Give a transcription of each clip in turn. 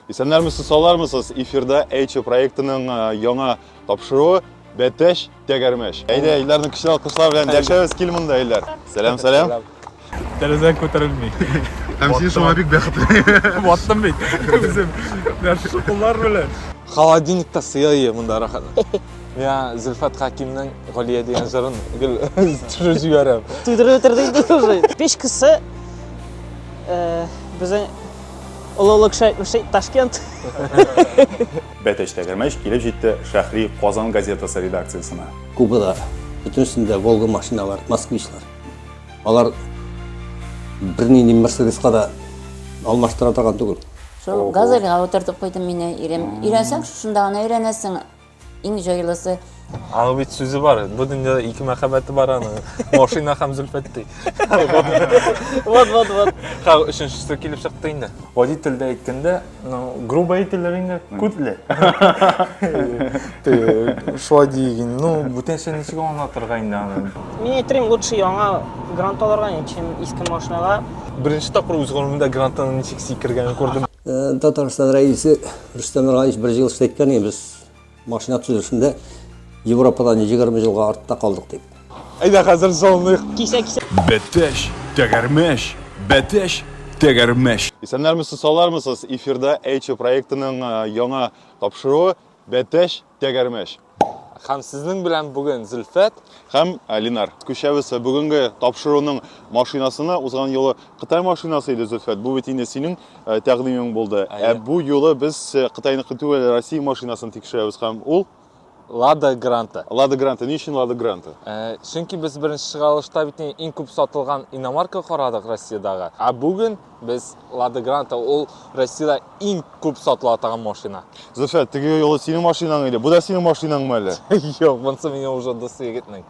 Esenler misiniz, sağlar mısınız? Efirde H proyektinin yana tapşırığı Beteş Tegermeş. Eyde, eylerinin kişi alkışlar bilen Dekşevez kilminde eyler. Selam selam. Terezen ko'tarilmay. Hem sizin şuna bir bekti. Bottım ben. Bizim şokollar bilan. Холодильникта сыйы мында рахат. Я Зульфат Хакимнің Ғалия деген жырын түсіріп жіберем. Түйдіріп өтірдіңді уже. 5 кісі біздің ұлылық Ташкент. Beteş Tegermeş gelip җитте Шәһри Казан газетасы редакциясына. Кубада бүтүнсүндө Волга машиналар, москвичлар. Алар биринен Мерседеске да алмаштыра турган түгүл. Шо газельга отыртып койдум мени үйренсең шунда гана үйренесиң. Иң жайлысы. Аны бит сөзі бар. Бұл дүниеде екі махаббаты бар аны. Машина һәм Зульфаттей. Вот. Ха, үшіншісі келіп шықты енді. Водительді айтканда, грубо айтылар енді, күтлі. Шуа дейгін, бүтін сен нешеге оны тұрғайында аны. Мен айттырым лучше яңа грант аларга, чем иске машинага. Бірінші тапқыр өз ғылымында гранттың нешек секіргенін көрдім. Татарстан рәисе Рустам Нурғалиевич бір жыл істейткен біз машина түзілісінде Европадан 20 жылға артта қалдық дейді. Айда қазір жолындайық. Кисе. Beteş Tegermeş. Beteş Tegermeş. Esenler misiniz, sağlar mısınız? Efirde H proyektinin yana tapşırığı Beteş Tegermeş. Һәм сезнең белән бүген Зөлфат Hem Linar. Күшәбез бүгенге тапшыруның машинасына узган юлы Кытай машинасы иде Зөлфат. Бу бит инде синең тәкъдимең булды. Бу юлы без Кытайныкы түгел Россия машинасын тикшерәбез һәм ул Лада Гранта. Lada Granta. Ни өчен Lada Granta? Чөнки без беренче чыгарылышта бит иң күп сатылган иномарка карадык Россиядагы. Бүген без Lada Granta ул Россиядә иң күп сатыла торган машина. Зөлфат, теге юлы синең машинаң иде. Бу да синең машинаңмы әле? Юк, монысы мине уже дус егетнең.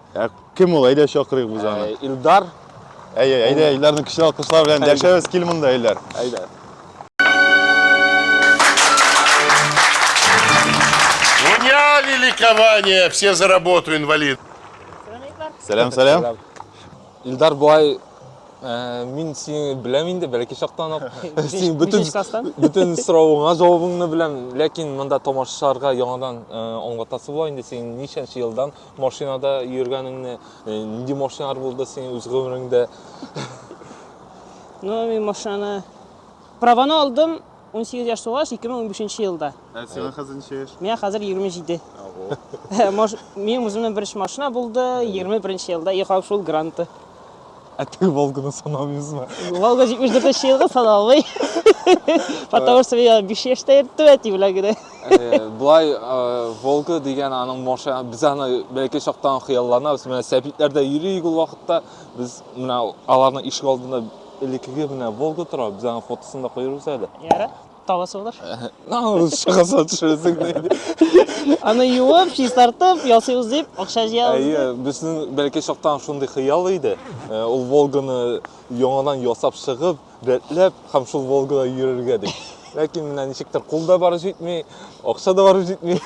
Кем ул? Әйдә чакырыйк без аны. Илдар. Әйдә, әйләрне кичә алкышлар белән Дәшәвез килмендә әйләр. Әйдә. Уняли ликование, все за работу, инвалид. Сәлам, сәлам. Илдар булай мин сине беләм инде, бәлки шактан ук. Син бүтән соравыңа җавабыңны беләм, ләкин монда тамашачыларга яңадан аңлатасы була инде син ничәнче елдан машинада йөргәнеңне, нинди машиналар булды синең үз гомереңдә? Мен машинаны праваны алдым 18 яшь тулгач 2015 елда. Син хәзер ничә яшь? Мен хәзер 27. Мен үземнең беренче машина булды 21 елда. Ехал шул Гранта. Ты Волганы санамыйсызмы? Волга 74 елга саналмый. Потому что я 5 яшьтә йөртү әти белән генә. Булай Волга дигән аның машина без аны бәлки шактан хыялланабыз. Менә сәбитләрдә йөрик ул вакытта без менә аларның ишек алдында элекеге менә Волга тора. Без аның фотосын да куйырбыз әле. Яра, табасы булыр. Шыгаса төшерсең диде. Аны юып, чистартып, ясыйбыз дип, акча җыябыз. Безнең бәлки шактан шундый хыял иде. Ул Волганы яңадан ясап чыгып, рәтләп, һәм шул Волгада йөрергә дип. Ләкин менә ничектер кулда бары җитми, акча да бары җитми.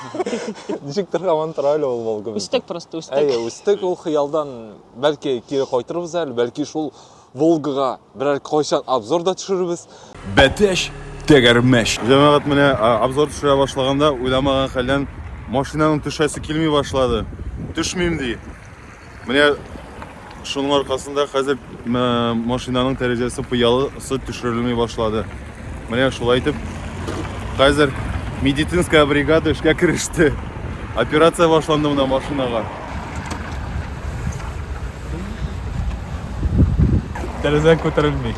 Ничектер һаман тора әле ул Волга. Үстек просто, үстек. Үстек ул хыялдан бәлки кире кайтырбыз әле, бәлки шул Волгага берәр кайчан обзор да төшербез. Beteş Tegermeş. Җәмәгать менә обзор төшерә башлаганда уйламаган хәлдән машинаның төшәсе килми башлады. Төшмим ди. Менә шуның аркасында хәзер машинаның тәрәҗәсе пыялысы төшерелми башлады. Менә шулай итеп хәзер медицинская бригада эшкә кереште. Операция башланды менә машинага. Terezen ko'tarilmay.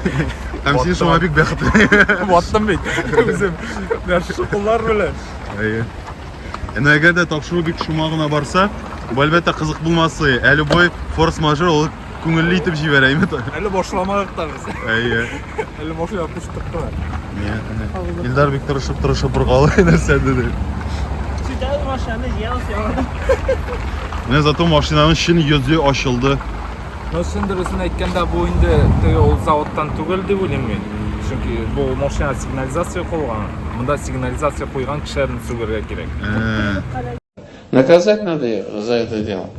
Һәм син шуңа бик бәхетле. Bottым ben. Bizim şokollar bilan. Әгәр дә тапшыру бик шума барса, бу әлбәттә кызык булмасы. Әле бой форс-мажор ул күңелле итеп җибәрә инде. Әле башламадык та без. Әле машина пуштык та. Илдар бик тырышып быргалы нәрсәдер. Сидәл машинаны җыябыз яңадан. Менә зато машинаның чин йөзе ачылды. Шуның дөресен әйткәндә бу инде ул заводтан түгел дип уйлыйм мин. Чөнки бу машина сигнализация куйган. Монда сигнализация куйган кешеләрне сүгәргә кирәк. Наказать надо их за это дело.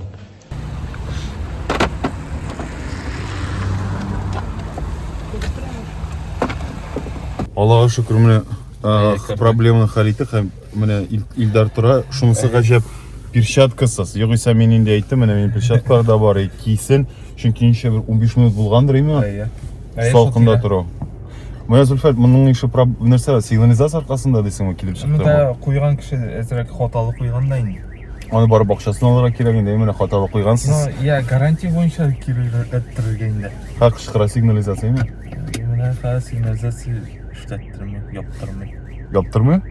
Аллаға шүкір, менә проблеманы хал итте һәм менә Илдар тора, шунысы гаҗәп перчаткасыз. Югыйсә мин инде әйттем, менә минем перчаткалар да бар, кийсен, чөнки ничә бер 15 минут булгандыр име? Салкында тору. Менә Зөлфәт, моның ише нәрсә, сигнализация аркасында дисеңме килеп чыкты? Монда куйган кеше әзрәк хаталы куйган да инде. Аны барып бакчасын алырга кирәк инде, менә хаталы куйгансыз. Я гарантия буенча кирәктергән инде. Хак шыкыра сигнализация име? Менә хәзер сигнализация эшләттерми, яптырмый. Яптырмы?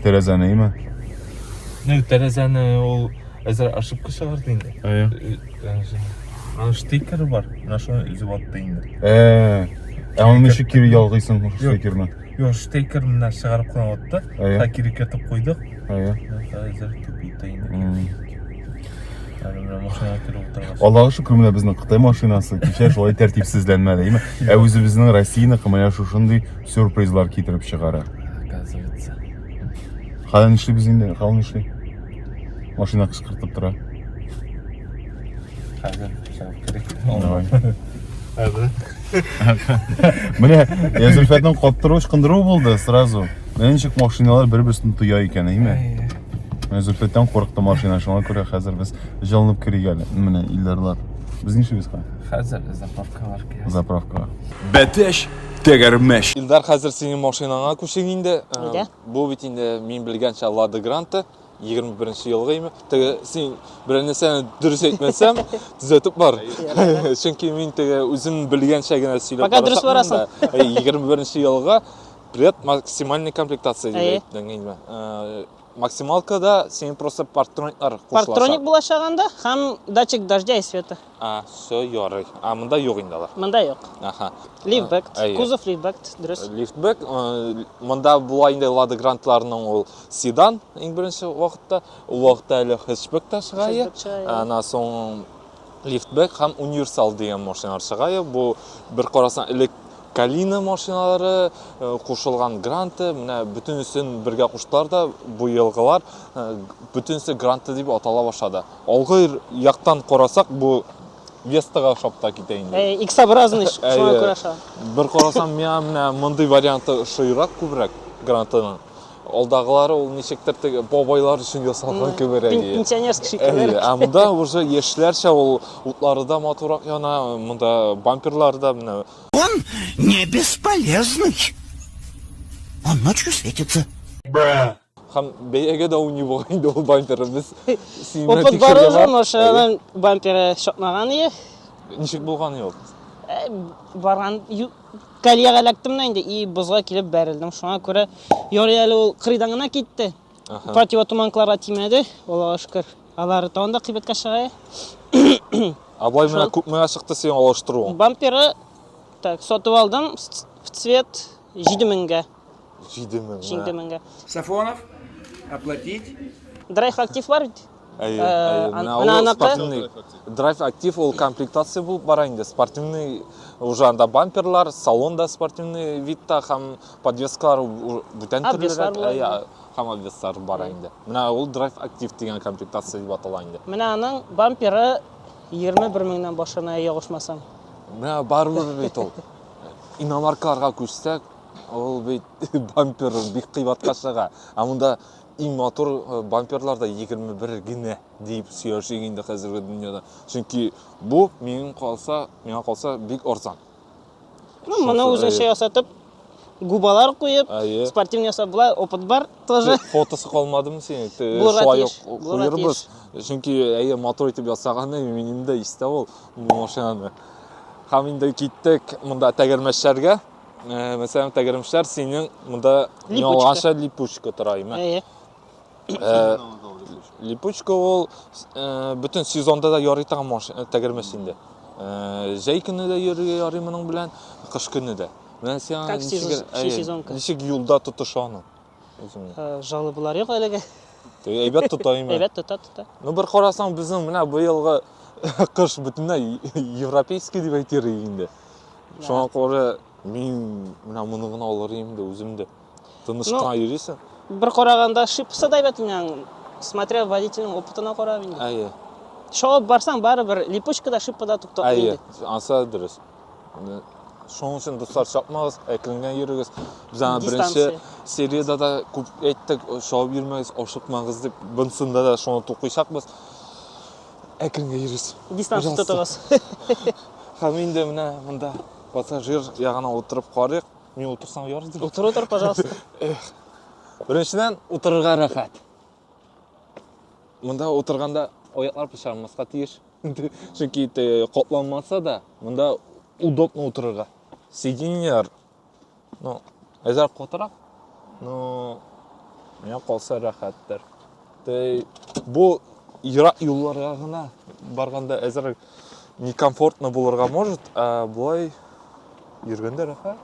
Тәрәзәне име? Ну, тәрәзәне ул әзер ошибка чыгарды инде. Аның штекеры бар, менә шуны үзеп атты инде. Аны ничек кире ялгыйсың штекерны? Юк, штекер менә чыгарып кына атты. Кире кертеп куйдык. Хәзер тупита инде. Менә машинага кире утырган. Аллаһка шөкер, менә безнең Кытай машинасы кичә шулай тәртипсезләнмәде, име? Үзебезнең Россияны менә шушындый сюрпризлар китереп чыгара. Оказывается. Хәлен эшлибез инде, хәлен эшли. Машина кычкыртып тора. Хәзер чыгып кирәк. Менә Зөлфәтнең каптыру, ычкындыру булды сразу. Менә ничек машиналар бер-берсен туя икән, име? Менә Зөлфәттән курыкты машина, шуңа күрә хәзер без җылынып кирик әле. Менә Ildарлар. Без нишебез ка? Хәзер заправкалар кирәк. Заправка. Бәтеш тәгәрмәш. Илдар, хәзер синең машинаңа күчең инде. Әйдә. Бу бит инде мин белгәнчә Lada Granta 21 елгы име. Теге син бер нәрсәне дөрес әйтмәсәм, төзәтеп бар. Чөнки мин теге үзем белгәнчә генә сөйләп Пока дөрес барасың. 21 елгы максимальный комплектация дип әйткән. Максималкада син просто партрониклар кушылаша. Партроник булачагында һәм датчик дождя и света. Всё ярый. Монда юк инде алар. Монда юк. Аха. Лифтбэк, кузов лифтбэк, дөрес. Лифтбэк, монда була инде Lada Grantаларның ул седан иң беренче вакытта, ул вакытта әле хэтчбэк та чыгая. Ана соң лифтбэк һәм универсал дигән машиналар чыгая. Бу бер карасаң элек Калина машиналары кушылган Гранты, менә бөтенесен бергә куштылар да, бу елгылар бөтенесе Гранты дип атала башлады. Алгы яктан карасак, бу Вестага ошап китә инде. X-образный, шуңа күрә аша. Бер карасам, менә мондый варианты шыйрак күбрәк Грантаның. Алдагылары ул ничектер теге бабайлар өчен ясалган күбрәк. Пенсионерский шикелләр. Монда уже яшьләрчә ул утлары да матурак яна, монда бамперлар да менә. Он не бесполезный. Он ночью светится. Һәм бәягә дә уйный булган инде ул бамперыбыз. Опыт бар узган машинаның бамперы шатмаган ие. Ничек булган юк? Барган коллега эләктем инде и бозга килеп бәрелдем. Шуңа күрә ярый әле ул кырыйдан гына китте. Противотуманкаларга тимәде. Аллаһка шөкер. Алар тагын да кыйбатка чыгая. Аблай менә күпме чыкты син алыштыру? Бамперы так сатып алдым в цвет 7000-гә. 7000. Сафонов, оплатить. Драйв актив бар бит. Менә спортивный драйв актив ул комплектация булып бара инде. Спортивный уже анда бамперлар, салонда спортивный видта һәм подвескалар бүтән төрле һәм обвеслар бара инде. Менә ул драйв актив дигән комплектация дип атала инде. Менә аның бамперы 21 меңнән башына ягышмасам. Менә барбыр бит ул. Иномаркаларга күчсәк, ул бит бампер бик кыйбатка чыга. Монда иң матур бамперларда 21 генә дип сөйләшик инде хәзерге дөньяда. Чөнки бу миңа калса бик арзан. Ну, моны үзенчә ясатып, губалар куеп, спортивный ясап була, опыт бар тоже. Фотосы калмадымы синең? Шулай куербыз. Чөнки мотор итеп ясаганны минем дә истә ул машинаны. Һәм инде киттек монда тәгәрмәчләргә. Мәсәлән, тәгәрмәчләр синең монда ялганча липучка тора име. Липучка ул бүтән сезонда да ярый торган машина тәгәрмәч инде. Җәй көне дә йөрергә ярый моның белән, кыш көне дә. Менә син ничек юлда тотышаны? Жалобалар юк әлегә. Әйбәт тота име. Әйбәт тота. Ну бер карасаң безнең менә бу елгы кыш бөтенләй европейский дип әйтер инде. Шуңа күрә мин менә моны гына алыр инде үземдә. Тынышка йөрисең. Бер караганда шипса да әйбәт инде. Смотря водительның опытына карап инде. Шоу барсаң барыбер липучкада шиппада туктап инде. Аса дөрес. Шоның үшін достар шапмағыз, әкілінген ерігіз. Біз ана бірінші Дистанция. серияда да көп айттық, шауып жүрмеңіз, ошықмаңыз деп, бұнсында да шоны тоқишақпыз. Әкілінген ерігіз. Дистанция тұтығыз. Һәм енді мұнда пассажир яғына отырып қарайық. Мен отырсам ярыз деп. Отыр, пожалуйста. Біріншіден, отырырға рахат. Мұнда отырғанда аяқлар пышармасқа тиеш. Чүнки қотланмаса да, мұнда удобно отырырға. Сиденьер, әзір қотырақ, мен қолса рахаттар. Бұл Ирак юлларға ғана барғанда әзір некомфортно болырға может, а бұлай ергенде рахат,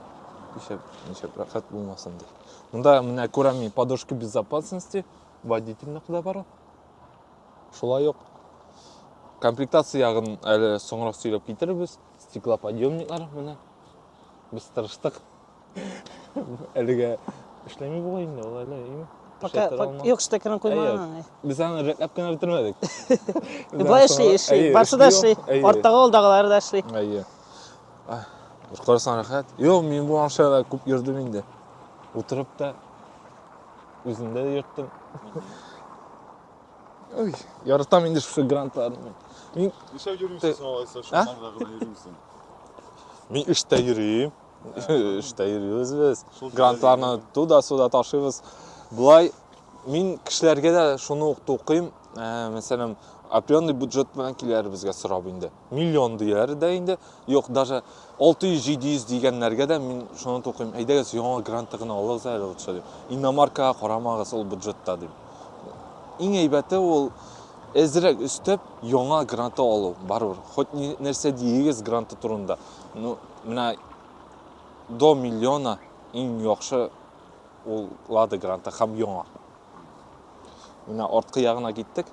нешеп рахат болмасын дей. Мұнда мына көремін подушка безопасности, водительный құда бар. Шулай yok. Комплектация яғын әлі соңырақ сөйлеп кетірбіз. Стеклоподъемниклар мына. Біз тырыштық. Әліге ішлемей болайын да, олайлы, ема? Пока yok штекерін қоймаған. Біз аны рәкләп кені бітірмедік. Бұлай ішлей. Барсы да ішлей. Ортаға олдағылары да ішлей. Бір қарасан рахат. Йо, мен бұл аншайда көп ердім енді. Отырып да, өзімді де ерттім. Яратам енді шушы гранттарын. Нешев жүрмісің олайса, шумарға ғына жүрмісің? Мен үшті жүрейім. Үшті жүрейіз біз. Гранттарына туда-суда ташибыз. Бұлай, мен кішілерге де шуны оқиым. Мәселен, определенный бюджет білен келер бізге сұрап енді. Миллион дейер де енді. Yok, даже 600-700 дегенлерге де мен шуны оқиым. Әйдегіз, яңа гранттығына олығыз әлі ұтшы деп. Иномарка қорамағыз ол бюджетта деп. Ең әйбәті ол әзірек үстіп, яңа гранты алу. Барбыр. Хоть нәрсе дейгіз гранты тұрында. Мына до миллиона ең яқшы ол лады гранты қам яңа. Мына ортқы яғына кеттік.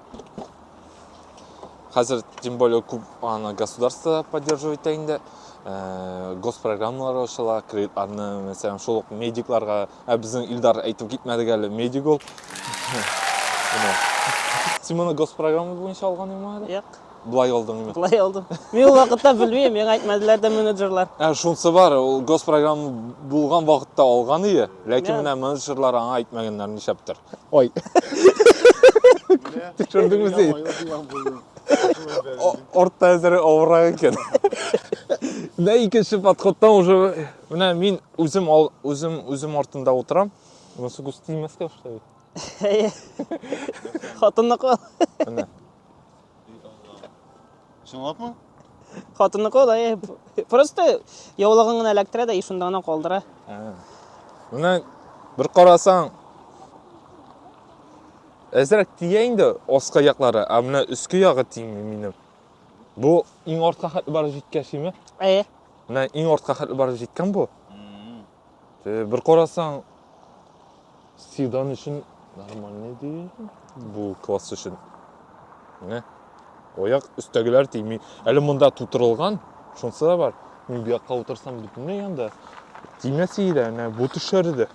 Қазір, тем более, көп государство поддерживает әйінде. Госпрограммалар ошыла, кредитларны, мәселен, шолық медикларға, біздің Илдар әйтіп кетмәдік әлі медик ол. Сен мұны госпрограмма бойынша алған ема әлі? Яқ. Бұлай олдың ема? Бұлай олдым. Мен ол вақытта білмейм, мен айтмадылар да менеджерлар. Шунсы бар, ол госпрограмма болған вақытта алған ие. Ләкин мына менеджерлар аңа айтмағанларын шаптыр. Ой. Түшірдіңіз ей? Ортта әзірі ауырақ екен. Мына екінші подходтан уже, мына мен өзім ортында отырам. Мұсы күсті емеске ұшты. Қатынны қол. Мына. Шынлап ма? Қатынны қол, просто яулығыңын әлектірі да ешундағына қолдыра. Мына бір қарасаң, әзірек тиейінді осқа яқлары, а мына үскі яғы тиеймі менің. Бұл ең ортқа қатты бары жеткәші ме? Мына ең ортқа қатты бары жеткен бұл. Бір қарасаң, седан үшін нормальный дейін, бұл класс үшін. Ояқ үстәгілер теймей. Әлі мұнда тұтырылған, шонсы да бар. Мен бұяққа отырсам бүтінне янда. Теймесі еді, бұл түшәрді.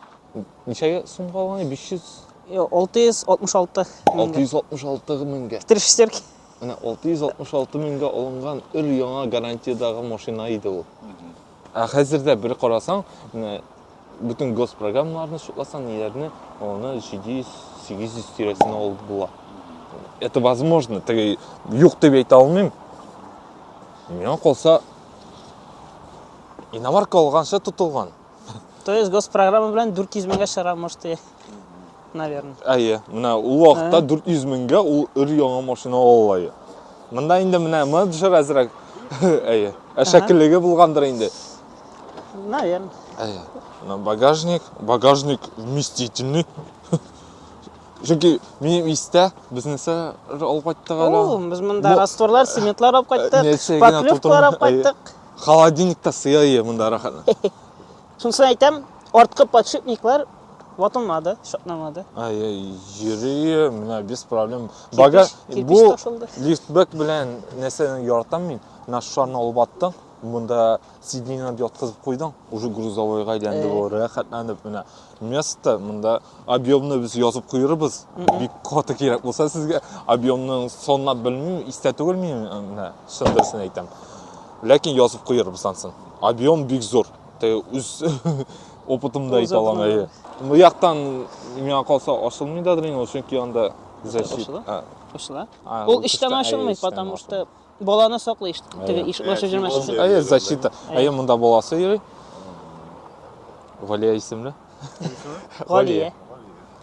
Нешеге сұм қалғаны? 500? 666 666 мыңға. Бітіріштерге. 666 мыңға олынған үр яңа гарантиядағы машина еді ол. Қазірде бір қарасаң, bütün госпрограммаларını şutlasan yerine onu 700-800 тиресine oldu bula. Это возможно. Yok деп айта алмайм. Мен қолса иномарка алғанша тұтылған. То есть госпрограмма білән 400 мыңға шығара, может, наверное. Әйе, мына ол уақытта 400 мыңға ол үр яңа машина алайы. Мында енді мына менеджер әзірек әйе, әшәкілігі болғандыр енді. Наверное. Әйе. Багажник вместительный. Çünkü benim iste biznese alıp kayttık hala. Biz mında rastvorlar, sementlar alıp kayttık, поклевкалар alıp kayttık. Холодильник та sıyayı mında rahatına. Şunsun aytam, ortqı подшипниклар ватылмады, шатнамады. Yürüyü, без проблем. Багаж, bu liftback bilen neseni yaratам мен. Нашарны алып аттың. Мұнда сиденьені жатқызып қойдың, уже грузовойға айленді ол рахатланып мына место, мұнда объемны біз жазып қойырбыз. Бик қоты керек болса сізге объемның сонына білмеймін, истәті көрмеймін, мына шындырсын айтам. Ләкин язып қойыр бізансын. Объем бик зор. Үз опытымда айта аламын. Бұл яқтан мен қалса ашылмайды әдірін, чөнки анда защита. Ошла. Ол иштен ашылмайды, потому что баланы саклый, иш башы жүрмәсен. Защита. Мында баласы йөри. Галия исемле. Галия.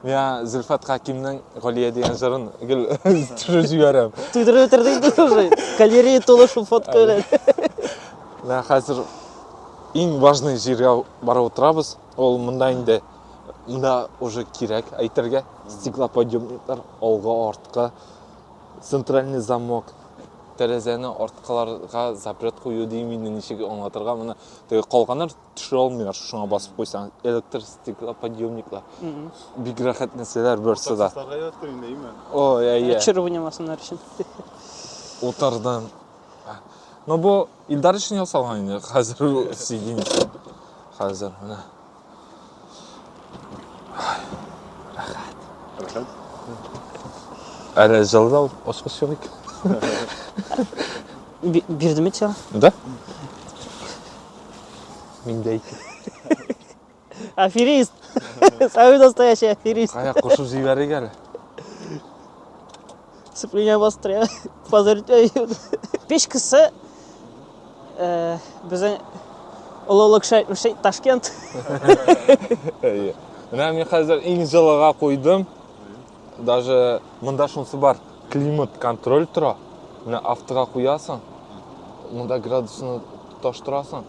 Мен Зөлфат Хакимнің Галия деген жырын түріп жіберем. Түйдіріп өтірдейді уже. Галерея толы шу фотка өледі. Мен қазір ең важный жерге барып отырабыз. Ол мында инде мында уже керек әйтергә. Стеклоподъемниктар алға артқа, центральный замок, тәрәзәне арткаларга запрет кую деймін ничеге аңлатырга. Мына калганнар төшә алмыйлар, шуңа басып койсаң. Электр стеклоподъемниклар. Бик рәхәт нәрсәләр берсе дә. О, я. Чырвынмасыннар өчен. Утардан. Но бу Илдар өчен ясалган инде. Хәзер сидин. Хәзер менә. Рәхәт. Әле җылдау, ашкы шөрик. Бирдеме ча? Да? Миндей. Аферист. Самый настоящий аферист. Кая кушып җибәрик әле. Сцепление бостре. Позорить. Пеш кысы безнең олылык шәй Ташкент. Менә мин хәзер иң җылыга куйдым. Даже монда шунысы бар. Климат контроль тора. Менә автога куясың. Монда градусны тоташтырасың.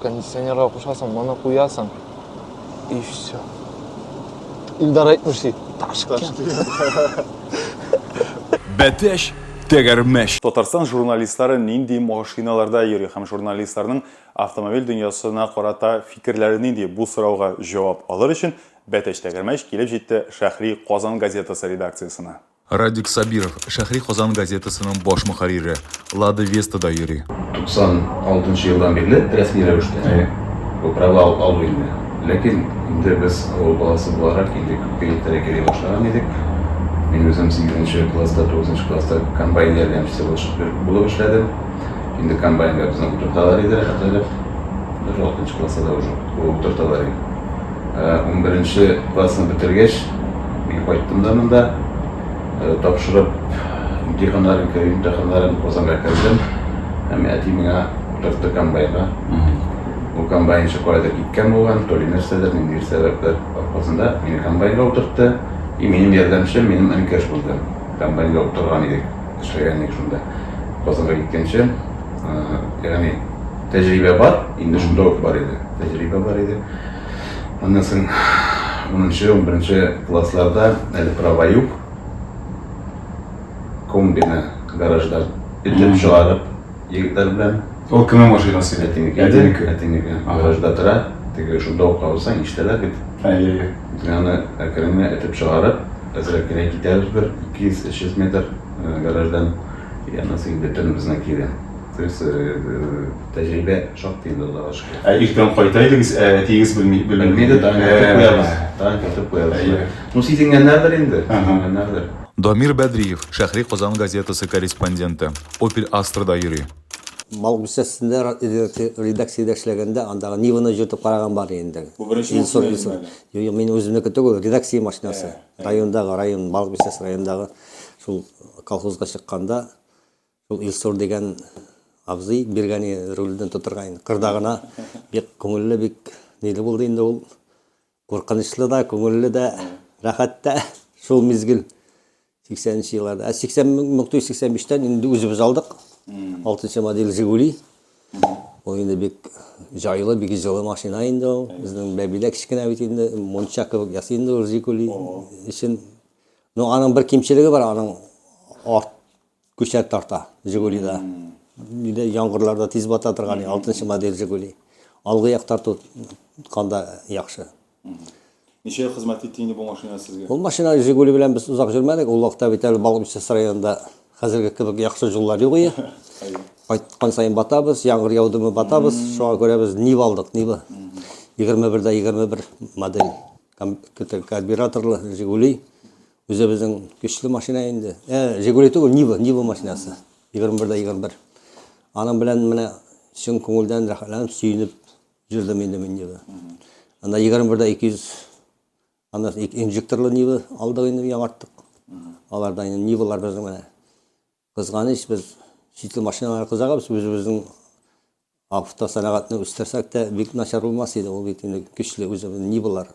Кондиционерга кушасың, моны куясың. И все. Илдар әйтмеши, Ташкент. Бәтеш тәгәрмәш. Татарстан журналистлары нинди машиналарда йөри һәм журналистларның автомобиль дөньясына карата фикерләре нинди? Бу сорауга җавап алыр өчен Бәтеш тәгәрмәш килеп җитте Шәһри Казан газетасы редакциясына. Радик Сабиров, Шәһри Казан газетасының баш мөхәррире, Лада Вестада йөри. 96 елдан бирле рәсми рәвештә бу права алу инде. Ләкин инде без ул баласы буларак инде күпкә тәрәккәли башлаган идек. Мин үзем 8 класста, 9 класста комбайн ярдәмчесе булып эшләдем. Инде комбайнга безне утырталар иде, хәтта 6 класста да уже утырталар иде. 11 классны бетергәч, мин кайттым да монда тапшырып имтиханнарын Казанга кірдім. Һәм әти миңа утыртты комбайнга. Бу комбайнчы кайда киткән булган, то ли нәрсәдер, нинди сәбәпләр аркасында мине комбайнга утыртты. И минем ярдәмчем минем әнкәш булды. Комбайнга утырган идек, эшләгән идек шунда. Казанга киткәнче, ягъни тәҗрибә бар, инде шунда ук бар иде. Тәҗрибә бар иде. Аннан соң 10-11 классларда әле права юк. Комбины гаражда итеп чыгарып, егетләр белән. Ул кемнең машинасы? Әтинеке. Гаражда тора, теге шунда ук калсаң, иштәләр бит. Аны әкренле итеп чыгарып, әзрәк кенә китәбез бер 200-300 метр гараждан. Яна син бөтен безнең килә. То есть тәҗрибә шактый инде Аллага шөкер. Иртән кайтайдыгыз, әтигез белмәде, тагын китеп куябыз. Ну сизенгәннәрдер инде, сизенгәннәрдер. Дамир Бәдриев, Шәһри Казан газетасы корреспонденты, Opel Astra'да йөри. Мал бисәсендә редакциядә эшләгәндә андагы Ниваны җыртып караган бар инде. Бу беренче машина. Мин үземнеке түгел, редакция машинасы. Район Мал бисәс райондагы шул колхозга чыкканда шул Илсур дигән абзый биргәне рульдән тутырган. Кырдагына бик күңелле, бик ниле булды инде ул. Куркынычлы да, күңелле дә, рәхәт тә шул мизгел. 80 елларда. 1985-тән инде үзебез алдык. 6 модель Жигули. Ул инде бик җайлы, бик җылы машина инде ул. Безнең бәбилә кичкенә бит инде Мончаков ясый инде ул Жигули өчен. Ну аның бер кимчелеге бар, аның арт күчә тарта Жигулида. Диде яңгырларда тиз бата торган 6 модель Жигули. Алгы як тарту канда яхшы. Ничә хезмәт итте инде бу машина сезгә? Ул машина Жигули белән без узак җөрмәдек. Ул вакытта бит әле Балыкбисәс районында хәзерге кебек яхшы юллар юк иде. Кайткан сайын батабыз, яңгыр яудымы батабыз. Шуңа күрә без Нива алдык, Нива. 21-дә 21 модель карбюраторлы Жигули. Үзебезнең көчле машина инде. Жигули түгел, Нива машинасы. 21-дә 21. Аның белән менә шын көңілден рахаттанып сүйініп жүрдім енді мен небі. Анда 21-да 200 анда инжекторлы небі алдық енді яңарттық. Аларда енді небілар біздің міне қызғаныш, біз шетел машиналар қызағабыз, өзіміздің автосанағатына өстерсек те бек нашар болмас еді. Ол бетінде күшлі өзіміздің небілар,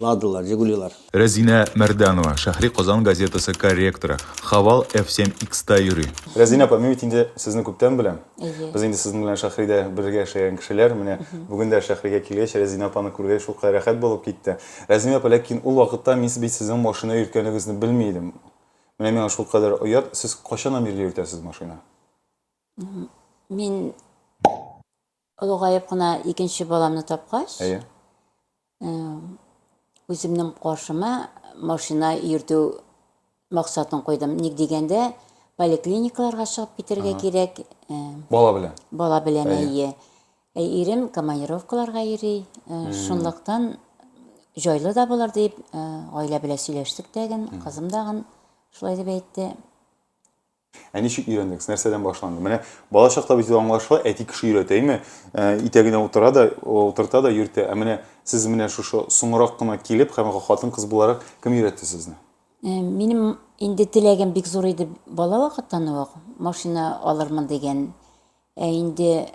ладылар, жигулилар. Рәзина Мәрданова, Шәһри Қазан газетасы корректоры, Хавал F7X-та йөри. Рәзина апа, мен бит инде сезне күптән беләм. Без инде сезнең белән Шәһридә бергә эшләгән кешеләр, менә бүген дә Шәһригә килгәч, Рәзина апаны күргәч, шул кадәр рәхәт булып китте. Рәзина апа, ләкин ул вакытта мин сезнең машина йөрткәнегезне белмидем. Менә миңа шул кадәр оят, сез кайчаннан бирле йөртәсез машина? Мин олыгаеп кына икенче баламны тапкач, үземнең каршыма машина йөртү максатын куйдым. Ник дигәндә, поликлиникаларга чыгып китәргә кирәк. Бала белән. Бала белән әйе. Ирем командировкаларга йөри. Шунлыктан җайлы да булыр дип, гаилә белән сөйләштек тәген, кызым дагын шулай дип әйтте. Ничек өйрәндегез? Нәрсәдән башланды? Менә бала чакта бит аңлашыла, әти кеше өйрәтәйме? Итәгенә утырта да йөртә. Менә сез менә шушы соңрак кына килеп, һәм хатын-кыз буларак кем өйрәтте сезне? Минем инде теләгем бик зур иде бала вакыттан ук машина алырмын дигән. Инде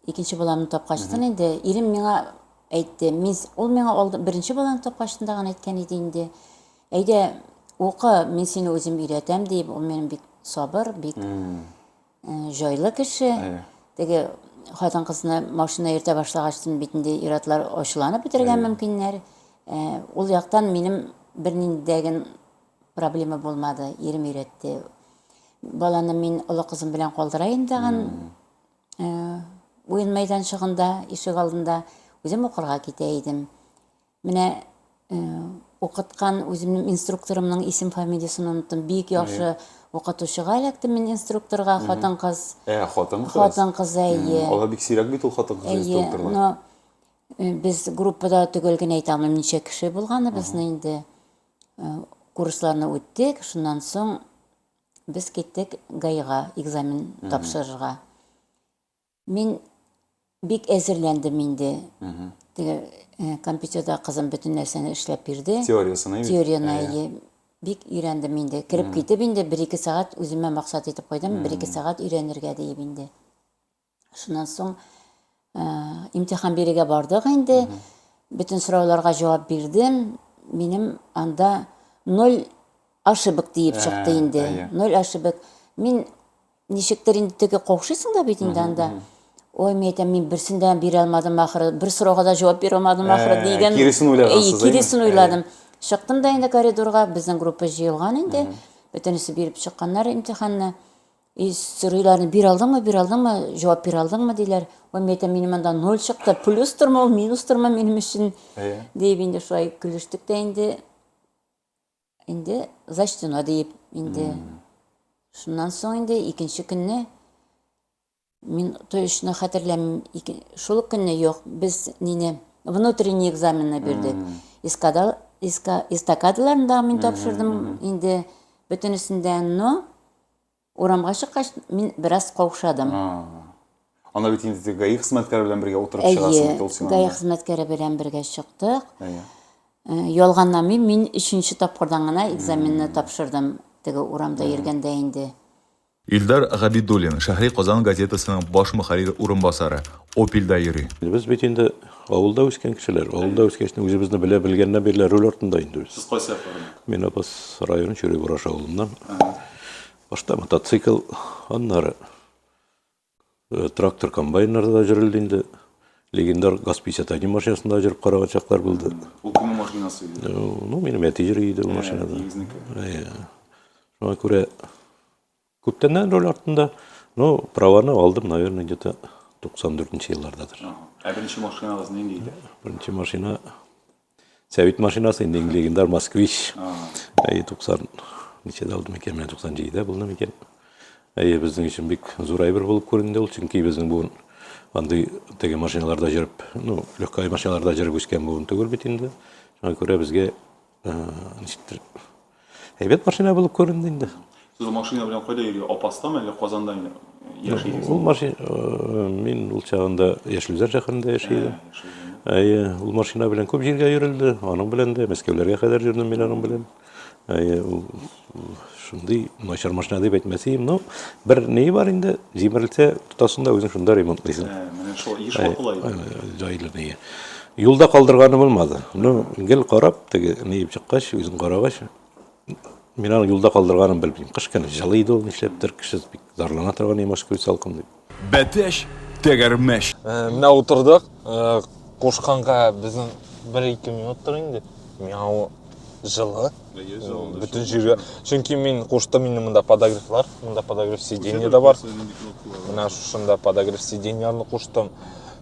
икенче баламны тапкачтан инде ирем миңа әйтте. Ул миңа беренче баланы тапкачтан гына әйткән иде инде. Әйдә Оқы, мен сені өзім үйретем deyip, ол менің бик сабыр, бик жайлы кіші. Теге хатын қызына машина ерте башлағаштың бетінде иратылар ашыланып бітірген мүмкінлер. Ол яқтан менің бірніндеген проблема болмады, ерім үйретті. Баланы мен ұлы қызым білен қолдырайын даған ойын майдан шығында, ишік алдында өзім оқырға кетейдім. Мене оқытқан өзімнің инструкторымның исем фамилиясын ұныттым. Бик яхшы оқытушыға эләктім мен инструкторға, хатын қыз. Хатын қыз әйе. Ала бик сирәк бит ул хатын кыз инструкторлар. Біз группада түгелген әйтә алмыйм ничә кеше булганы, без инде курсларны үттек, шуннан соң біз кеттек ГАИга экзамен тапшырырга. Мин бик әзерләндем инде. Компьютерда қызым бүтін нәрсені эшләп бирде. Теорияны бик өйрәндем инде. Кіріп кетіп инде 1-2 сағат үземә мақсат етіп қойдым, 1-2 сағат өйрәнергә диеп инде. Шуннан соң имтихан беругә бардык инде. Бүтін сұрауларға жауап бирдем. Минем анда 0 ошибок диеп чыкты инде. 0 ошибок. Мин ничектер инде теге кошыйсың да бит инде анда. Ой, мен бірсінден бере алмадым ақыры, бір сұрауға да жауап бере алмадым ақыры деген. Кересін ойладым. Шықтым да енді коридорға, біздің группа жиылған енді. Бүтінісі беріп шыққандар имтиханны. Сұрауларын бере алдың ма, жауап бере алдың ма дейлер. Ой, менің анда 0 шықты, плюс тұрма, минус тұрма менің үшін. Дейіп енді шуай күліштік те енді зачтено дейіп енді. Шуннан соң енді екінші күнне мен точно хәтерләмим, шул көнне юк, без внутренний экзаменны бирдек. Эстакадаларны да мин тапшырдым инде бөтенесендән, но урамга чыккач мин бераз каушадым. Ана бит инде ГАИ хезмәткәре белән бергә утырып чыгасың ул син. ГАИ хезмәткәре белән бергә чыктык. Ялганнан мин 3нче тапкырдан гына экзаменны тапшырдым. Теге урамда йөргәндә инде. Илдар Габидуллин, Шәһри Казан газетасының баш мөхәррире урынбасары, Опелда йөри. Без бит инде авылда үскән кешеләр, авылда үскәчне үзебезне белә белгәннән бирле роль артында инде. Сез кайсы яклардан? Мен Апас район Чүрек-Ураш авылыннан. Башта мотоцикл, аннары трактор комбайннарда жүрелде инде. Легендар ГАЗ-51 машинасында жүреп караган чаклар булды. Ул кемнең машинасы иде? Минем әти йөри иде ул машинада. Шуңа күрә күптәннән роль артында, праваны алдым, наверное, где-то 94-нче еллардадыр. Беренче машинагыз нинди иде? Беренче машина Сәвит машинасы, инде легендар Москвич. 90 ничәдә алдым икән, 97-дә булдым икән. Безнең өчен бик зур әйбер булып күренде ул, чөнки безнең бу андый теге машиналарда жүреп, легкой машиналарда жүреп үскән булган түгел бит инде. Шуңа күрә безгә ничектер әйбәт машина булып күренде инде. Сіз машина белән кайда йөри? Апастамы әллә Казанда яшисез? Ул машина мин ул чагында Яшелзар шәһәрендә яши идем. Ул машина белән күп җиргә йөрелде. Аның белән дә Мәскәүләргә кадәр йөрдем мин аның белән. Ул шундый начар машина дип әйтмәсем, но бер ни бар инде, җимерелсә тотасың да үзең шунда ремонтлыйсың. Менә шул еш вакытлай. Җайлы ни. Юлда калдырганы булмады. Ну, гел карап, теге ни чыккач, үзең карагач, мин аны юлда калдырганын белмим. Кыш көне җылы иде ул, нишләптер кеше бик зарлана торган Машкой салкын дип. Бәтәш тәгәрмәш. Менә утырдык, кушканга безнең 1-2 минуттыр инде. Миңа жылы. Бүтән җиргә. Чөнки мин куштым инде монда подогревлар, монда подогрев сиденье да бар. Менә шунда подогрев сиденьяларны куштым.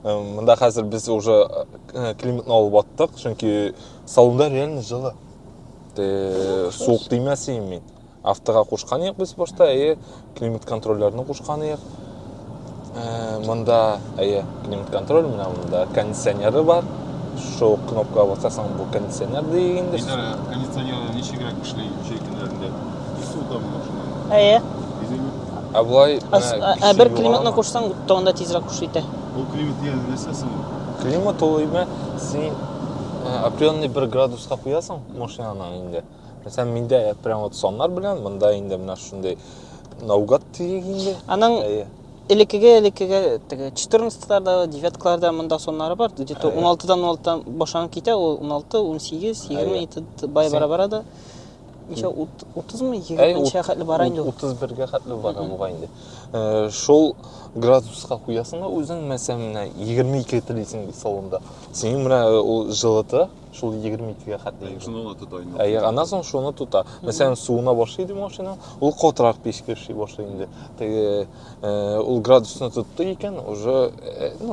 Монда хәзер без уже климатны алып аттык, чөнки салонда реально жылы. Суык тимәсен мин. Автога кушкан идек без башта, климат контрольләрне кушкан идек. Монда климат контроль, менә монда кондиционеры бар. Шул кнопкага басасаң бу кондиционер дигәндер. Кондиционер ничегрәк эшли җәй көннәрендә? Исудамы машина? Аблай бер климатны кушсаң, тагында тизрәк куш итә. Ул климат дигән нәрсәсе? Климат ул име син определенный 1 градуска куясың машинаның инде. Мәсәлән, миндә прямо вот соннар белән, монда инде менә шундый наугат инде. Аның элекеге теге 14-ларда, 9-ларда монда соннары бар. Где-то 16-дан башланып китә, ул 16, 18, 20 бай бара да. Ничә 30мы 20 хәтле бара инде. 31гә хәтле бара буга инде. Шул градуска куясың да үзең мәсәлән 22 телисең бит салонда. Син менә ул җылыты шул 22гә хәтле. Шуны тота инде. Аннан соң шуны тота. Мәсәлән, суына башлый машина, ул катырак пешкә эшли башлый инде. Теге ул градусны тотты икән, уже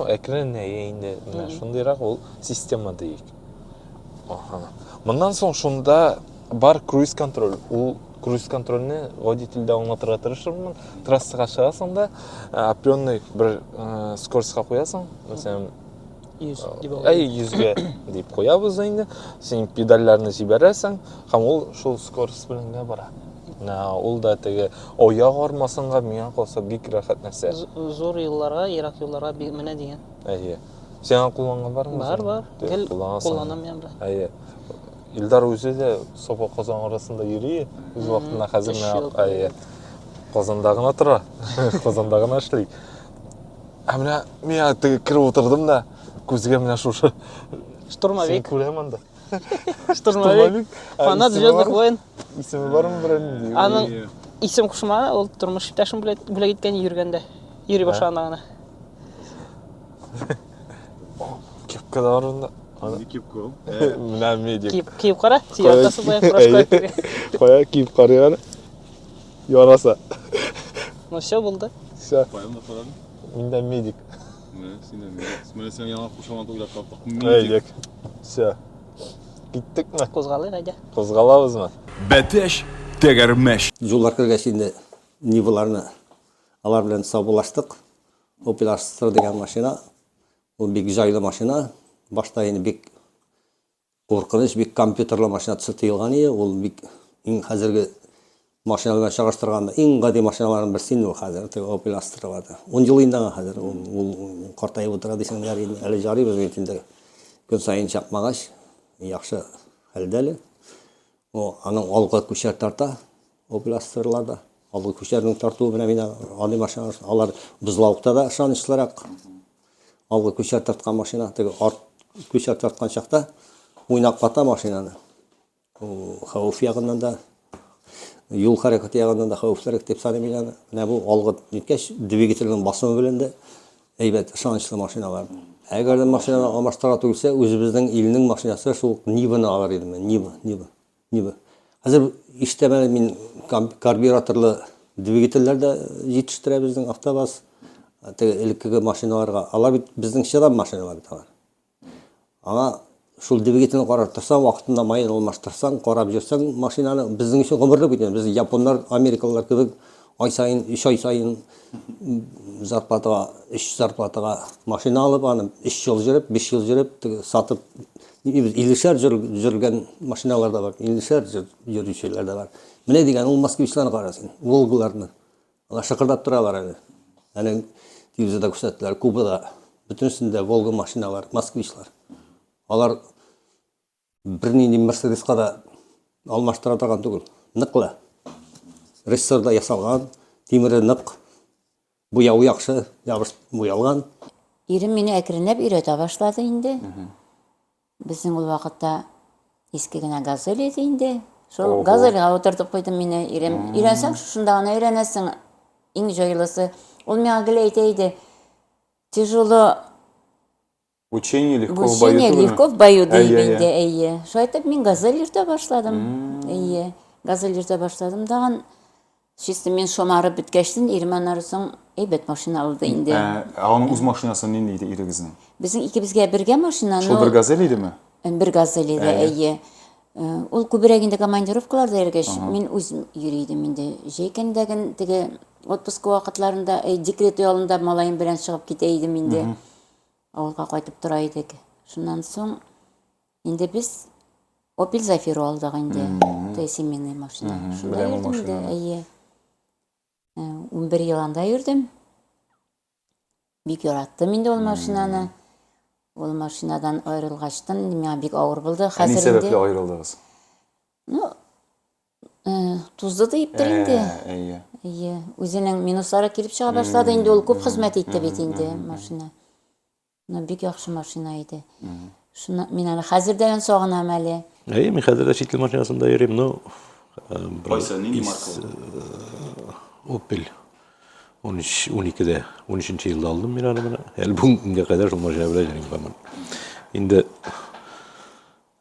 әкренәя инде. Менә шундыйрак ул система дейик. Моннан соң шунда бар круиз контроль. Ул круиз контрольне водительдә аңлатырга тырышырмын. Трассага чыгасың да, определенный бер скоростька куясың. Мәсәлән, 100-гә дип куябыз инде. Син педальләрне җибәрәсең, һәм ул шул скорость белән генә бара. Ул да теге аяк армасынга миңа калса бик рәхәт нәрсә. Зур юлларга, ерак юлларга менә дигән. Син кулланган бармы? Бар. Гел кулланам инде. Илдар үзе дә Сопа Казан арасында йөри, үз вакытында хәзер менә Казанда гына тора. Казанда гына эшли. Менә мин теге кире утырдым да, күзгә менә шушы штурмовик күрәм анда. Штурмовик. Фанат Звездных войн. Исеме бармы берәр? Аның исем кушмаган, ул тормыш иптәшем бүләк иткән йөргәндә. Йөри башлаганда гына. Кепка да барында. Кепка ул. Менә медик. Киеп кара, сияктасы бая прошка. Кая киеп карыган? Яраса. Ну все булды. Все. Паямда карадым. Миндә медик. Менә син яңа кушаман уйлап таптык. Все. Киттекме? Кузгалыйк әйдә. Кузгалабызмы? Бәтәш тәгәрмәш. Жолдар кергәч инде Ниваларны алар белән саубуллаштык. Opel Astra дигән машина. Ул бик җайлы машина. Башта инде бик куркыныч, бик компьютерлы машина төсе тыелган иде. Ул бик иң хәзерге машиналарга чагыштырганда иң гади машиналарның берсе инде ул хәзер. Opel Astrаларда. 10 ел инде хәзер. Ул картайып утыра дисәңләр инде әле жарыйбыз бит инде. Көн сайын чапмагач, яхшы хәлдә әле. Аның алга күчәр тарта Opel Astrаларда. Алга күчәрнең тартуы белән мин аны машина алар бузлаукта да ышанычлырак. Алга күчәр тарткан машина, теге арт күчәр тарткан чакта уйнап ката машинаны. Хәвеф ягыннан да, юл хәрәкәте ягыннан да хәвефлерәк дип саныйм аны. Менә бу алга ниткәч двигательнең басымы белән дә әйбәт ышанычлы машиналар. Әгәр машинаны алмаштыра түгелсә, үзебезнең илнең машинасы шул Ниваны алар идем. Нива. Хәзер иштәмәле мин карбюраторлы двигательләрдә җитештерә безнең автобус. Элеккеге машиналарга, алар бит безнең чыдам машиналар бит алар. Аңа шул двигательне карап торсаң, вакытында майын алмаштырсаң, карап жүрсәң, машинаны безнең өчен гомерлек бит. Без японнар, америкалылар кебек ай сайын, 3 ай сайын зарплатага, 3 зарплатага машина алып, аны 3 ел жүреп, 5 ел жүреп, сатып Илишер жүрген машиналар да бар, илишер жүрүшелер да бар. Міне деген ол москвичтарны карасын, Волгаларны. Алар шыкырдап туралар әле. Әнә телевизорда күрсәттеләр, Кубада бүтүнсендә Волга машиналар, москвичлар. Алар бер нинди Мерседеска да алмаштыра торган түгел. Ныклы. Рессорда ясалган, тимире нык, буяуы яхшы, ябыш буялган. Ирем мине әкренләп өйрәтә башлады инде. Безнең ул вакытта иске генә газель иде инде. Шул газельгә утыртып куйдым мине. Ирем, өйрәнсәң шунда гына өйрәнәсең. Иң җайлысы. Ул миңа гел әйтә. Тяжело Учение легко в бою. Учение легко в бою дейбенде, әйе. Шайтып мин газель йөртә башладым. Әйе. Газель йөртә башладым. Даган чисто мен шомарып биткәчтен ирмәннәр соң әйбәт машина алды инде. Аның үз машинасы нинди иде ирегезнең? Безнең икебезгә бергә машинаны. Шул бер газель идеме? Бер газель иде, әйе. Ул күбрәк инде командировкаларда йөргәч, мин үзем йөридем инде. Җәйкәндәген теге отпуск вакытларында, декрет ялында малаем белән чыгып китә идем инде. Авылга кайтып тора идек. Шуннан соң инде без Opel Zafira алдык инде. Семейный машина. Шунда йөрдем инде, әйе. 11 ел анда йөрдем. Бик яраттым инде ул машинаны. Ул машинадан аерылгачтан миңа бик авыр булды. Хәзер инде. Ни сәбәпле аерылдыгыз? Ну, тузды диптер инде. Әйе. Әйе. Үзенең минуслары килеп чыга башлады инде, ул күп хезмәт итте бит инде машина. Ну, бик яхшы машина иде. Шуны мин аны хәзердән сагынам әле. Әйе, мин хәзер дә чит ил машинасында йөрим, но Кайсы нинди марка? Opel 12-дә, 13-нче елда алдым мин аны менә. Әле бүгенгә кадәр шул машина белән йөрим бамын. Инде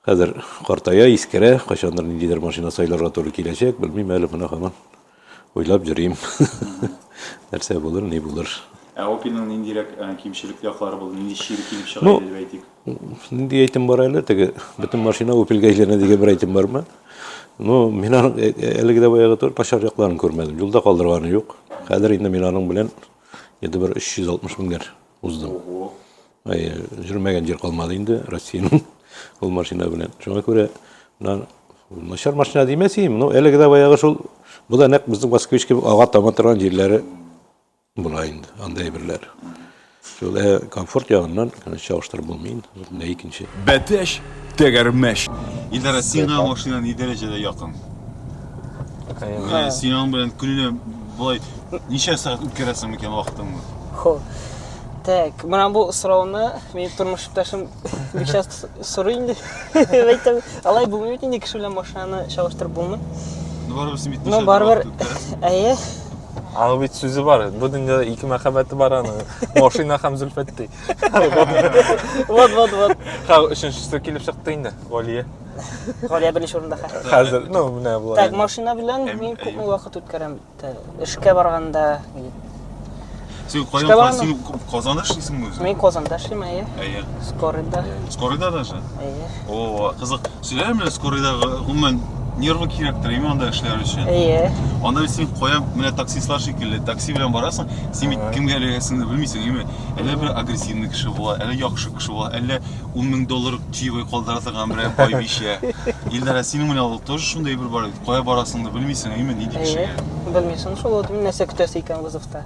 хәзер картая, искерә, кайчандыр ниндидер машина сайларга туры киләчәк, белмим әле менә һаман. Уйлап йөрим. Нәрсә булыр, ни булыр. Opel'ның ниндирәк кимчелекле яклары булды, нинди чире килеп чыга дип әйтик. Нинди әйтем бар әле, теге бөтен машина Opel'гә әйләнә дигән бер әйтем бармы? Ну, мин аның әлеге дә баягы тур пашар якларын күрмәдем. Юлда калдырганы юк. Хәзер инде мин аның белән инде бер 360 меңгә уздым. Жүрмәгән җир калмады инде Россиянең ул машина белән. Шуңа күрә начар машина димәсем, но әлеге дә баягы шул бу да нәкъ безнең Москвич кебек ага тама торган җирләре була инде, андай берләр. Шул комфорт ягыннан чагыштырып булмый инде. Икенче. Бәтәш тәгәрмәш. Илдар, сиңа машина ни дәрәҗәдә якын? Сиңа белән көненә булай ничә сәгать үткәрәсең икән вакытыңны? Так, менә бу сорауны минем тормыш иптәшем бик часто сорый инде. Әйтәм, алай булмый бит инде кеше белән машинаны чагыштырып булмый. Барыбер син бит Ну, барыбер, әйе. Аны бит сүзе бар. Бу дөньяда ике мәхәббәте бар аны. Машина һәм Зөлфәтти. Вот. Ха, өченчесе килеп чыкты инде. Галия. Галия беренче урында Хәзер, ну, менә булар. Так, машина белән мин күпме вакыт үткәрәм. Эшкә барганда. Син кайдан син Казанда эшлисеңме үзең? Мин Казанда эшлим, әйе. Әйе. Скорыйда. Скорыйда даже? Әйе. О, кызык. Сөйләмә скорыйдагы гомумән нервы кирәктер име анда эшләр өчен. Әйе. Анда бит син кая менә таксистлар шикелле, такси белән барасың, син бит кемгә эләгәсеңне белмисең, име? Әллә бер агрессивный кеше була, әллә яхшы кеше була, әллә 10 мең доллар чивой калдыра торган бер бай бишә. Илдар, синең менә ул тоже шундай бер бар. Кая барасыңны белмисең, име, ни дип кешегә. Белмисең, шул ул нәрсә көтәсе икән вызовта.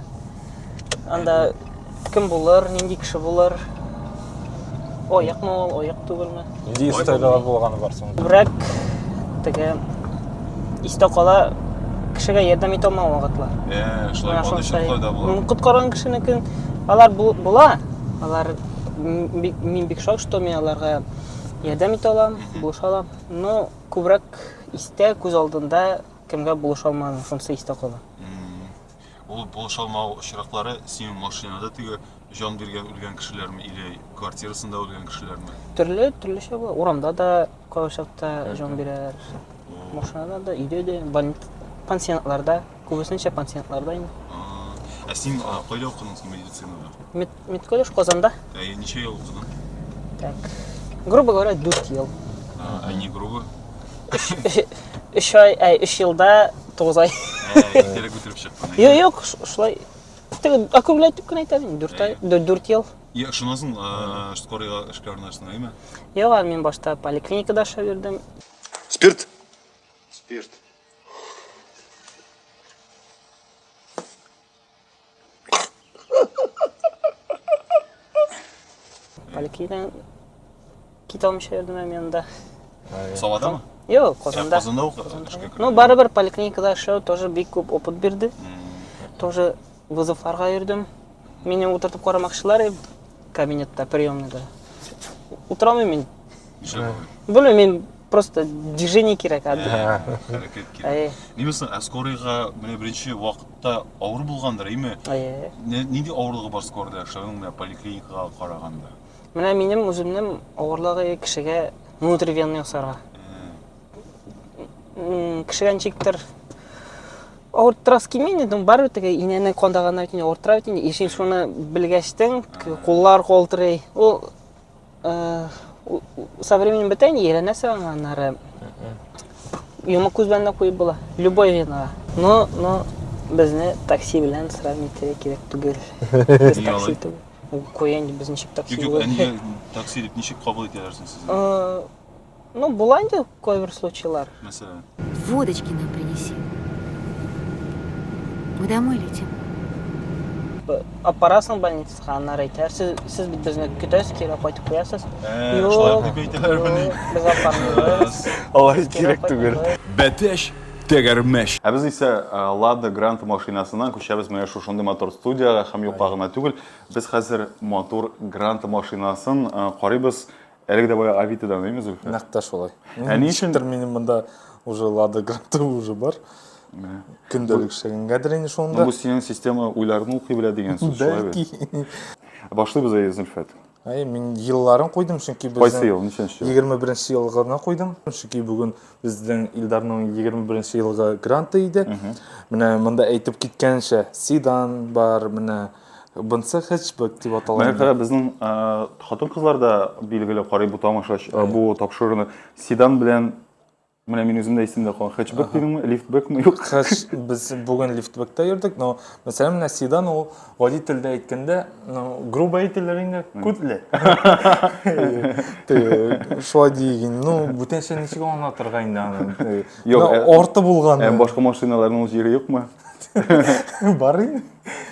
Анда кем булыр, нинди кеше булыр? Аяк мол, аяк түгелме? Нинди историялар булганы бар соң? Бирәк теге истә кала кешегә ярдәм итә алмау вакытлар. Шулай анда шулай була. Коткарган кешенекен алар була. Алар мин бик шат, что мин аларга ярдәм итә алам, булыша алам. Но күбрәк истә күз алдында кемгә булыша алмадым, шунысы истә кала. Ул булыша алмау очраклары синең машинада теге җан биргән үлгән кешеләрме или квартирасында үлгән кешеләрме? Төрлечә була. Урамда да кайчакта җан бирәр. Машинада да, өйдә дә, пансионатларда, күбесенчә пансионатларда инде. Син кайда укыдың син медицинада? Медколледж Казанда. Ничә ел укыдың? Так. Грубо говоря, 4 ел. Не грубо? 3 елда 9 ай. Иртәрәк үтереп чыктың. Юк, шулай. Теге аккумулятор кенә әйтәм, 4 ел. Шундан соң скорыйга эшкә урнаштың, әйме? Yok, мен başta poliklinikada işe verdim. Спирт. Спирт. Poliklinikada kit almış verdim hem yanında. Savada mı? Yok, Kozanda. Kozanda оқыды. Ну, baribir poliklinikada işe тоже бик көп опыт берді. Тоже вызовларға жүрдім. Мені отыртып қарамақшылар кабинетта, приемныйда. Отырамын мен. Білмеймін, мен просто движение керек. Харакет керек. Немесе скорыйга менә беренче вакытта авыр булгандыр, әйме? Нинди авырлыгы бар скорыйда, шуның поликлиникага караганда? Менә минем үземнең авырлыгы кешегә внутривенный ясарга. Кешегә ничектер ауырттырасы келмейді, бар өтігі инені қондағаннан кейін ауырттыра өтінде, ешен шуны білгәштің, қоллар қолтырай. Ол со временем бітәйін еренәсі аңғанлары юмы көз бәнді қойып бола, любой венаға. Но бізні такси білән сравнителі керек түгел. Біз такси түгел. Қойын біз нешік такси болады. Әнге такси деп нешік қабыл етелерсің сіздің? Ну, болайынды көбір случайлар. Мәселен? Водочки нам принеси. Мы домой летим. Апарасың больницаға, анар айтар. Сіз бізді күтесіз, кері қайтып қоясыз. Шылай деп әйтелер біне. Біз апармыз. Алай керек түгел. Бәтеш тәгәрмәш. Біз ise Lada Grant машинасынан күшәбіз менә шушынды мотор студияға һәм юқағына түгел. Біз хәзер мотор Grant машинасын қарайбыз. Әлеге де бая Авитадан дейміз Зульфия? Нақта шолай. Нишендер менің мұнда уже Lada Grant уже бар. Күндөлік шегенге дәрені шонда. Бұл сенің система ойларын оқи біле деген сөз шолай бе? Башлайбыз әйе Зульфия? Мен елларын қойдым, чүнки Қайсы ел, нешенші? 21-ші елғарына қойдым. Чүнки бүгін біздің Илдарның 21-ші елға гранты еді. Міне мұнда әйтіп кеткенше седан бар, міне бұнсы хэтчбэк деп аталады. Мәне қара біздің хатын қызлар да белгілі қарай бұл тамашаш, бұл тапшырыны седан білән Менә мин үзем дә исемдә калган. Хэтчбэк дидеңме, лифтбэкме юк? Біз бүгін лифтбэкта йөрдек, но мәсәлән менә седан ул водительдә әйткәндә, грубо әйтелер инде, күтле. Шулай дигән, бүтәнчә ничек аңлатырга инде аны. Орты булган. Башка машиналарның җире юкмы? Бар инде.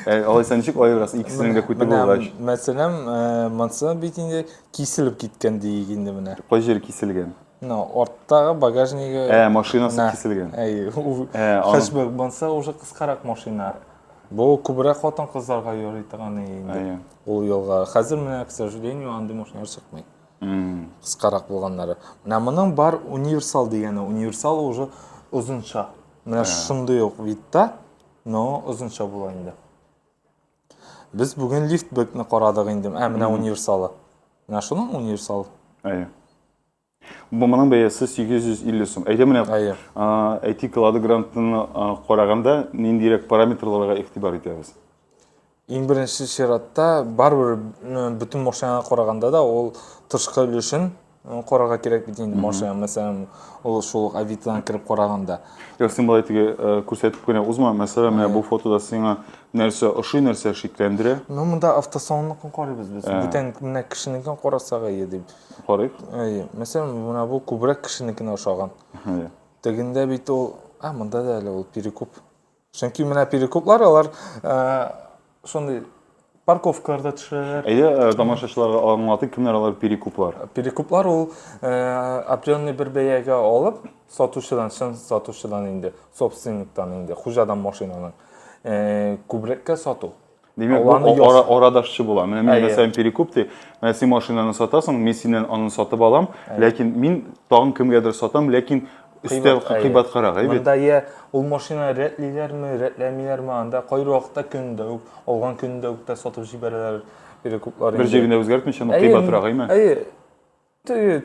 Алайса ничек айырасыз икесенең дә күтле булгач? Мәсәлән, монсы бит инде киселеп киткән дигәндә менә. Кай җире киселгән? Орттағы багажнигі... Машинасы киселген. Хэтчбэк болса, уже қысқарақ машина. Бұл көбірек қотын қыздарға үйретіған енді. Ол елға. Қазір міне, к сожалению, аңды машина шықмай. Қысқарақ болғанлары. Мұның бар универсал дегені. Универсал уже ұзынша. Міне шындай оқ видта, но ұзынша болайынды. Біз бүгін лифтбэкні қорадық енді. Міне универсалы. Міне шының универсалы. Бұл мұның бәйесі 850 сум. Әйте міне, әйтик Lada Grant'ын қорағанда, нендерек параметрларға иқтибар етеміз? Ең бірінші ширатта, бар бүтін машинаға қорағанда да, ол тышқы үлішін қораға керек бітейінді машина. Мәсәлем, ол шолық Авитадан кіріп қорағанда. Сен бұл әйтіге көрсетіп көне ұзма, мәселен, бұл фотода сеңа нәрсе ұшы, нәрсе шиклендіре? Мұнда автосалонлықын қорайбыз біз. Бүтін мына кішінікін қорасаға еді. Қорайып? Мәселен, мұна бұл көбірек кішінікін ошаған. Дегенде бейті ол, мұнда да әлі ол перекуп. Чөнки мына перекуплар, олар шондай парковкаларда түшірер. Әйде, тамашашыларға аңлаты кімдер алар перекуплар? Перекуплар ол определенный бір бәйәге алып, сатушыдан, шын сатушыдан енді, собственниктан енді, хужадан машинаның көбірекке сату. Демек, бұл орадашчы бола. Мен мәсәлен перекуп де, мен сен машинаны сатасың, мен сенен аны сатып алам, ләкин мен тағын кімгедір сатам, ләкин үстәл қибат қарақ. Мұнда ол машина рәтлейлерме, рәтләмейлерме, анда қайыр уақытта күнді, олған күнді өкті сатып жіберелер перекуплар. Бір жерінде өзгертмеш, қибат қарақ,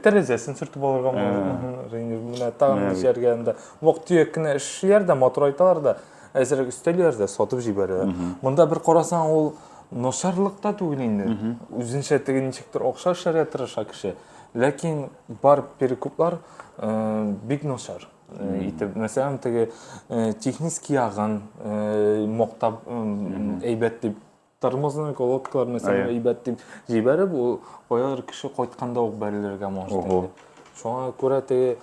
тәрезесін сүртіп алырға мұна тағын жергенде. Оқты екіні үш ерді мотор айталар да, әзірек үстелерді сатып жіберелер. Мұнда бір қорасан ол ношарлықта түгілінде. Үзінше теген нешектір оқша шариятырыша кіші. Ләкин бар перекуплар бик ношар. Мәселен, технический ағын, моқтап әйбәт деп тормозный колодкалар mesela ибәт дип җибәреп, ул баягы кеше кайтканда ук бәрелергә может. Шуңа күрә теге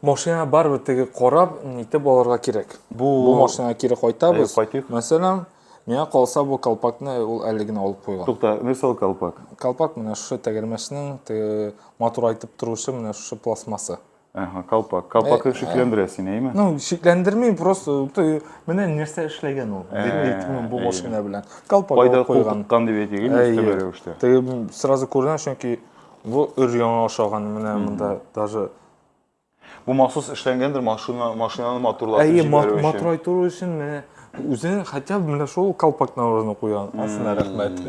машина барбыр теге карап, нитеп алырга кирәк. Бу машинага кире кайтабыз. Мәсәлән, миңа калса бу колпакны ул әле генә алып куйган. Тукта, нәрсә ул колпак? Колпак менә шушы тәгәрмәчнең теге мотор айтып торучы менә шушы пластмасса. Колпак. Колпакны шикләндерә син, әйме? Ну, шикләндерми, просто менә нәрсә эшләгән ул. Димәк, бу машина белән. Колпак алып куйган. Кайда дип әйтегез, теге сразу күренә, чөнки бу өр-яңа ашаган менә монда даже бу махсус эшләнгәндер машинаны моторлатып җибәрү өчен. Мотор айтыру өчен менә үзен хотя бы менә шул колпакны орны куйган. Асына рәхмәт.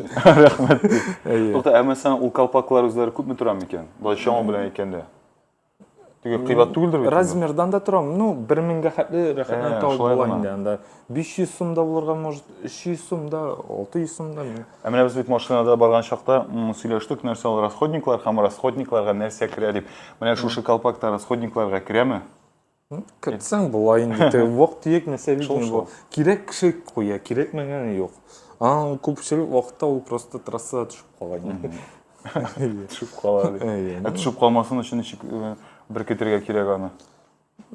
Рәхмәт. Тукта, әмма ул колпаклар үзләре күпме тора микән? Бай шама белән икәндә. Теге кыйбат түгелдер бит. Размердан да торам. Ну, 1000-гә хәтле рәхәт табып була инде. Анда 500 сум да булырга может, 300 сум да, 600 сум да. Ә менә без бит машинада барган чакта сөйләштек, нәрсә ул расходниклар һәм расходникларга нәрсә керә дип. Менә шушы колпакта расходникларга керәме? Кертсәң була инде. Теге вакыт егмәсә бит бу. Кирәк кеше куя, кирәкмәгәне юк. Күпчелек вакытта ул просто трассага төшеп калган. Төшеп кала. Төшеп калмасын өчен ничек беркетергә кирәк аны?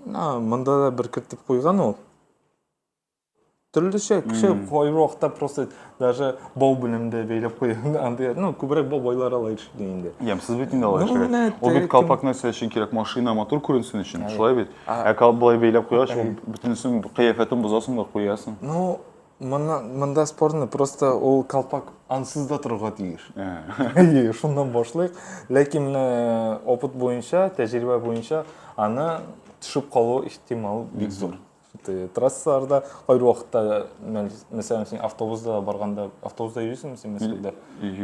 Монда да беркетеп куйган ул. Төрлечә кеше кайбер вакытта просто даже бау белемдә бәйләп куйган. Анда, күбрәк байлар алай эшли инде. Ямсыз бит инде алай эшләр. Ул бит колпак нәрсә өчен кирәк, машина мотор күренсен өчен. Шулай бит. Ә колпак бәйләп куйгач, бөтенсен кыяфәтен бозасың да куясың. Монда спорны просто ул колпак ансыз да торырга тиеш. Шундан башлыйк. Ләкин менә опыт буенча, тәҗрибә буенча аны төшеп калу ихтимал бик зур. Трассаларда кайбер вакытта, мәсәлән, син автобуста барганда, автобуста йөрисеңме син мәсәлән?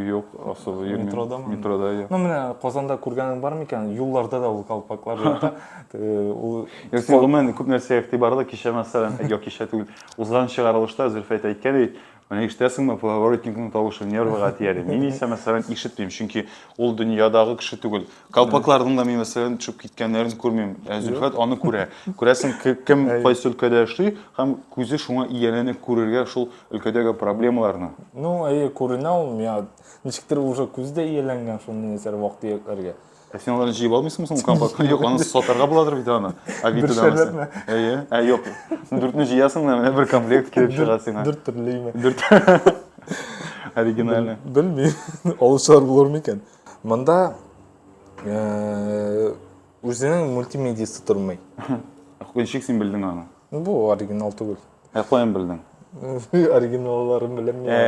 Юк, особо йөрмим. Метрода, я. Менә Казанда күргәнең бар микән? Юлларда да ул колпаклар ята. Ул гомумән күп нәрсә игътибарда кичә мәсәлән, кичә түгел, узган чыгарылышта Зөлфәт әйткән, менә ишетәсеңме, поворотникның тавышы нервыга тияр. Мин исә мәсәлән ишетмим, чөнки ул дөньядагы кеше түгел. Колпакларның да мин мәсәлән төшеп киткәннәрен күрмим. Зөлфәт аны күрә. Күрәсең, кем кайсы өлкәдә эшли, һәм күзе шуңа ияләнеп күрергә шул өлкәдәге проблемаларны. Ну, күренә ул, миңа ничектер уже күздә ияләнгән шундый нәрсәләр вакыт-якларга. Сен аларны җыеп алмыйсыңмы колпакны? Юк, аны сатарга буладыр бит аны. Авитодан. Юк. 4-не җыясың да, менә бер комплект килеп чыга сиңа. 4 төрлеме? 4. Оригинальный. Белмим. Алышар булыр микән? Монда үзенең мультимедиясы тормый. Ничек син белдең аны? Бу оригинал түгел. Каян белдең? Оригиналларын беләм мин.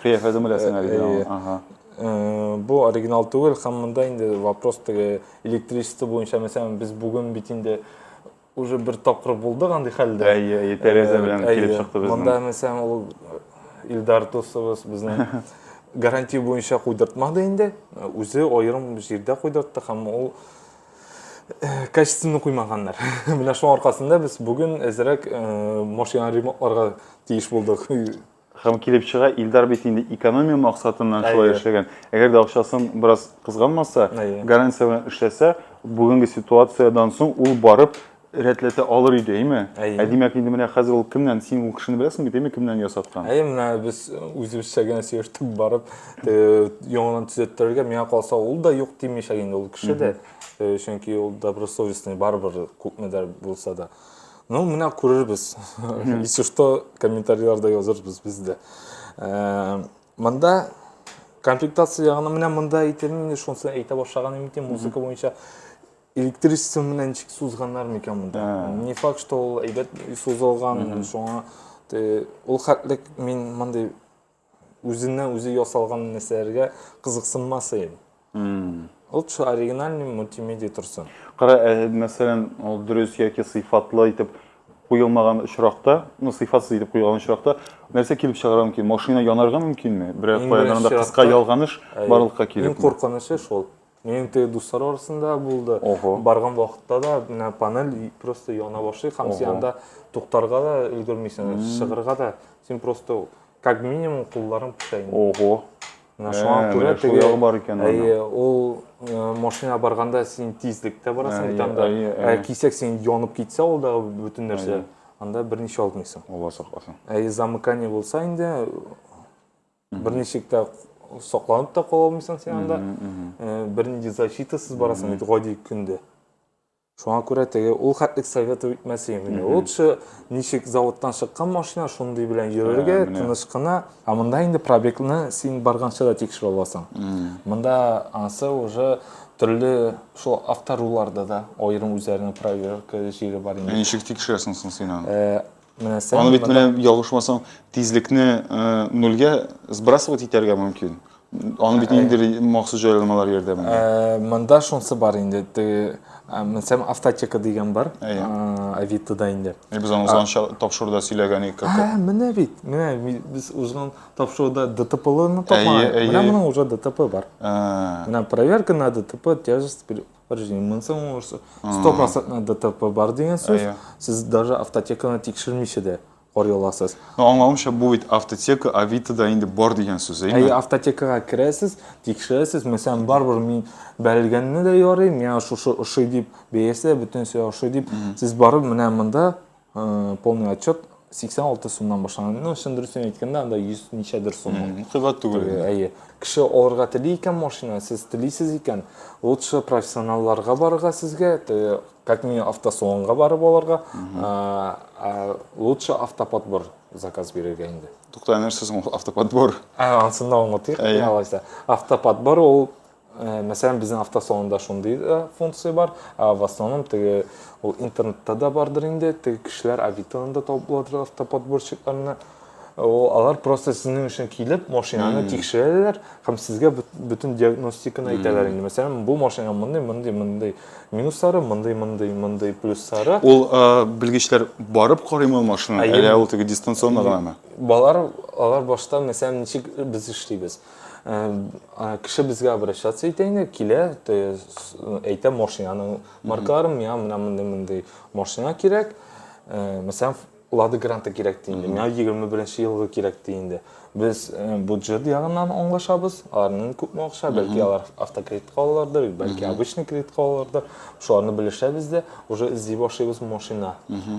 Кыяфәтен беләсең оригинал. Бу оригинал түгел, һәм монда инде вопрос теге электричество буенча, мәсәлән, без бүген бит инде уже бер тапкыр булдык андый хәлдә. Тәрәзә белән килеп чыкты безнең. Монда мәсәлән, ул Илдар дустыбыз безнең гарантия буенча куйдыртмады инде. Үзе аерым җирдә куйдыртты, һәм ул качественно куймаганнар. Менә шуның аркасында без бүген әзрәк машина ремонтларга тиеш булдык. Һәм килеп чыга, Илдар бит инде экономия максатыннан шулай эшләгән. Әгәр дә акчасын бераз кызганмаса, гарантия белән эшләсә, бүгенге ситуациядән соң ул барып рәтләтә алыр иде, әйме? Димәк, инде менә хәзер ул кемнән, син ул кешене беләсең бит, әйме, кемнән ясаткан? Менә без үзебезчә генә сөйләштек барып, яңадан төзәттерергә, миңа калса ул да юк димешәк инде ул кеше дә, чөнки ул добросовестный барбыр күпмедер булса да. Ну, менә күрербез. Если что, комментарийларда язырбыз бездә. Монда комплектация ягына менә монда әйтәм, шунысы әйтә башлаган икән, музыка буенча электричество менән ничек сузганнар микән монда. Не факт, что ул әйбәт сузылган, шуңа ул хәтлек мин мондай үзеннән үзе ясалган нәрсәләргә кызыксынмас идем. Ул оригинальный мультимедиа торсын. Кара, мәсәлән, ул дөрес яки сыйфатлы итеп куелмаган очракта, сыйфатсыз итеп куелган очракта, нәрсә килеп чыгара мөмкин? Машина янарга мөмкинме? Бер куйганда кыска ялганыш барлыкка килеп. Мин куркынышы шул. Минем теге дуслар арасында булды. Барган вакытта да менә панель просто яна башлый, һәм син анда туктарга да өлгермисең, чыгырга да. Син просто как минимум кулларың пешә инде. Шуңа күрә теге бар икән. Ул машина барганда син тизлектә барасың, анда кисәк син янып китсә, ул да бөтен нәрсә анда берничә алмыйсың. Алла сакласын. Замыкание булса инде Bir nechikta soqlanib da qola алмайсың сен анда. Бірінде защитасыз барасың дейді ғойдей күнде. Шуңа күрә теге ул хәтлек совет үтмәсен. Лучше ничек заводтан шыққан машина шундый белән йөрергә, тыныч кына. А монда инде пробегны син барганча да тикшерә аласың. Монда ансы уже төрле шул авторуларда да аерым үзләренең проверка җире бар инде. Ничек тикшерәсең син аны? Менә сен Аны бит менә ялгышмасаң, тизлекне нулгә сбрасывать итәргә мөмкин. Аны бит инде махсус җайланмалар ярдәмендә. Монда шунсы бар инде. Мәсәлән, автотека дигән бар. Авитода инде. Без аны узган тапшыруда сөйләгән идек. Менә бит. Менә без узган тапшыруда ДТП-ларны тапмадык. Менә моның уже ДТП бар. Менә проверка на ДТП, тяжесть повреждений. 100% ДТП бар дигән сүз. Сез даже автотеканы тикшермичә дә карый аласыз. Аңлавымча, бу бит автотека, Авитода инде бар дигән сүз, әйме? Автотекага керәсез, тикшерәсез. Мәсәлән, барбыр мин бәлгәнне дә ярый, миңа шушы дип бәясе, бөтен сөй шушы дип. Сез барып менә монда полный отчет 86 сумнан башланган. Ну, шундый дөресен әйткәндә, анда 100 ничәдер сум. Кыйбат түгел. Кеше алырга тели икән машина, сез телисез икән, лучше профессионалларга барырга сезгә, как минимум автосалонга барып алырга, лучше автоподбор заказ бирергә инде. Тукта, нәрсәс ул автоподбор? Ансында аңлатыйк, алайса. Автоподбор ул, мәсәлән, безнең автосалонда шундый функция бар, в основном теге ул интернетта да бардыр инде, теге кешеләр Авитонда табылалар автоподборщикларны. Алар просто сезнең өчен килеп машинаны тикшерәләр һәм сезгә бөтен диагностиканы әйтәләр инде. Мәсәлән, бу машина мондай минуслары, мондай плюслары. Ул белгечләр барып карыймы машина, әллә ул теге дистанционно гынамы? Алар башта мәсәлән ничек без эшлибез. Кеше безгә обращаться итә инде, килә, әйтә машинаның маркаларын, миңа мондай машина кирәк. Мәсәлән, Lada Granta кирәк инде. Миңа 21 елга кирәк инде. Без бюджет ягыннан аңлашабыз. Аларның күпме акча, бәлки алар автокредитка алалардыр, бәлки обычный кредитка алалардыр. Шуларны белешәбез дә, уже эзли башлыйбыз машина.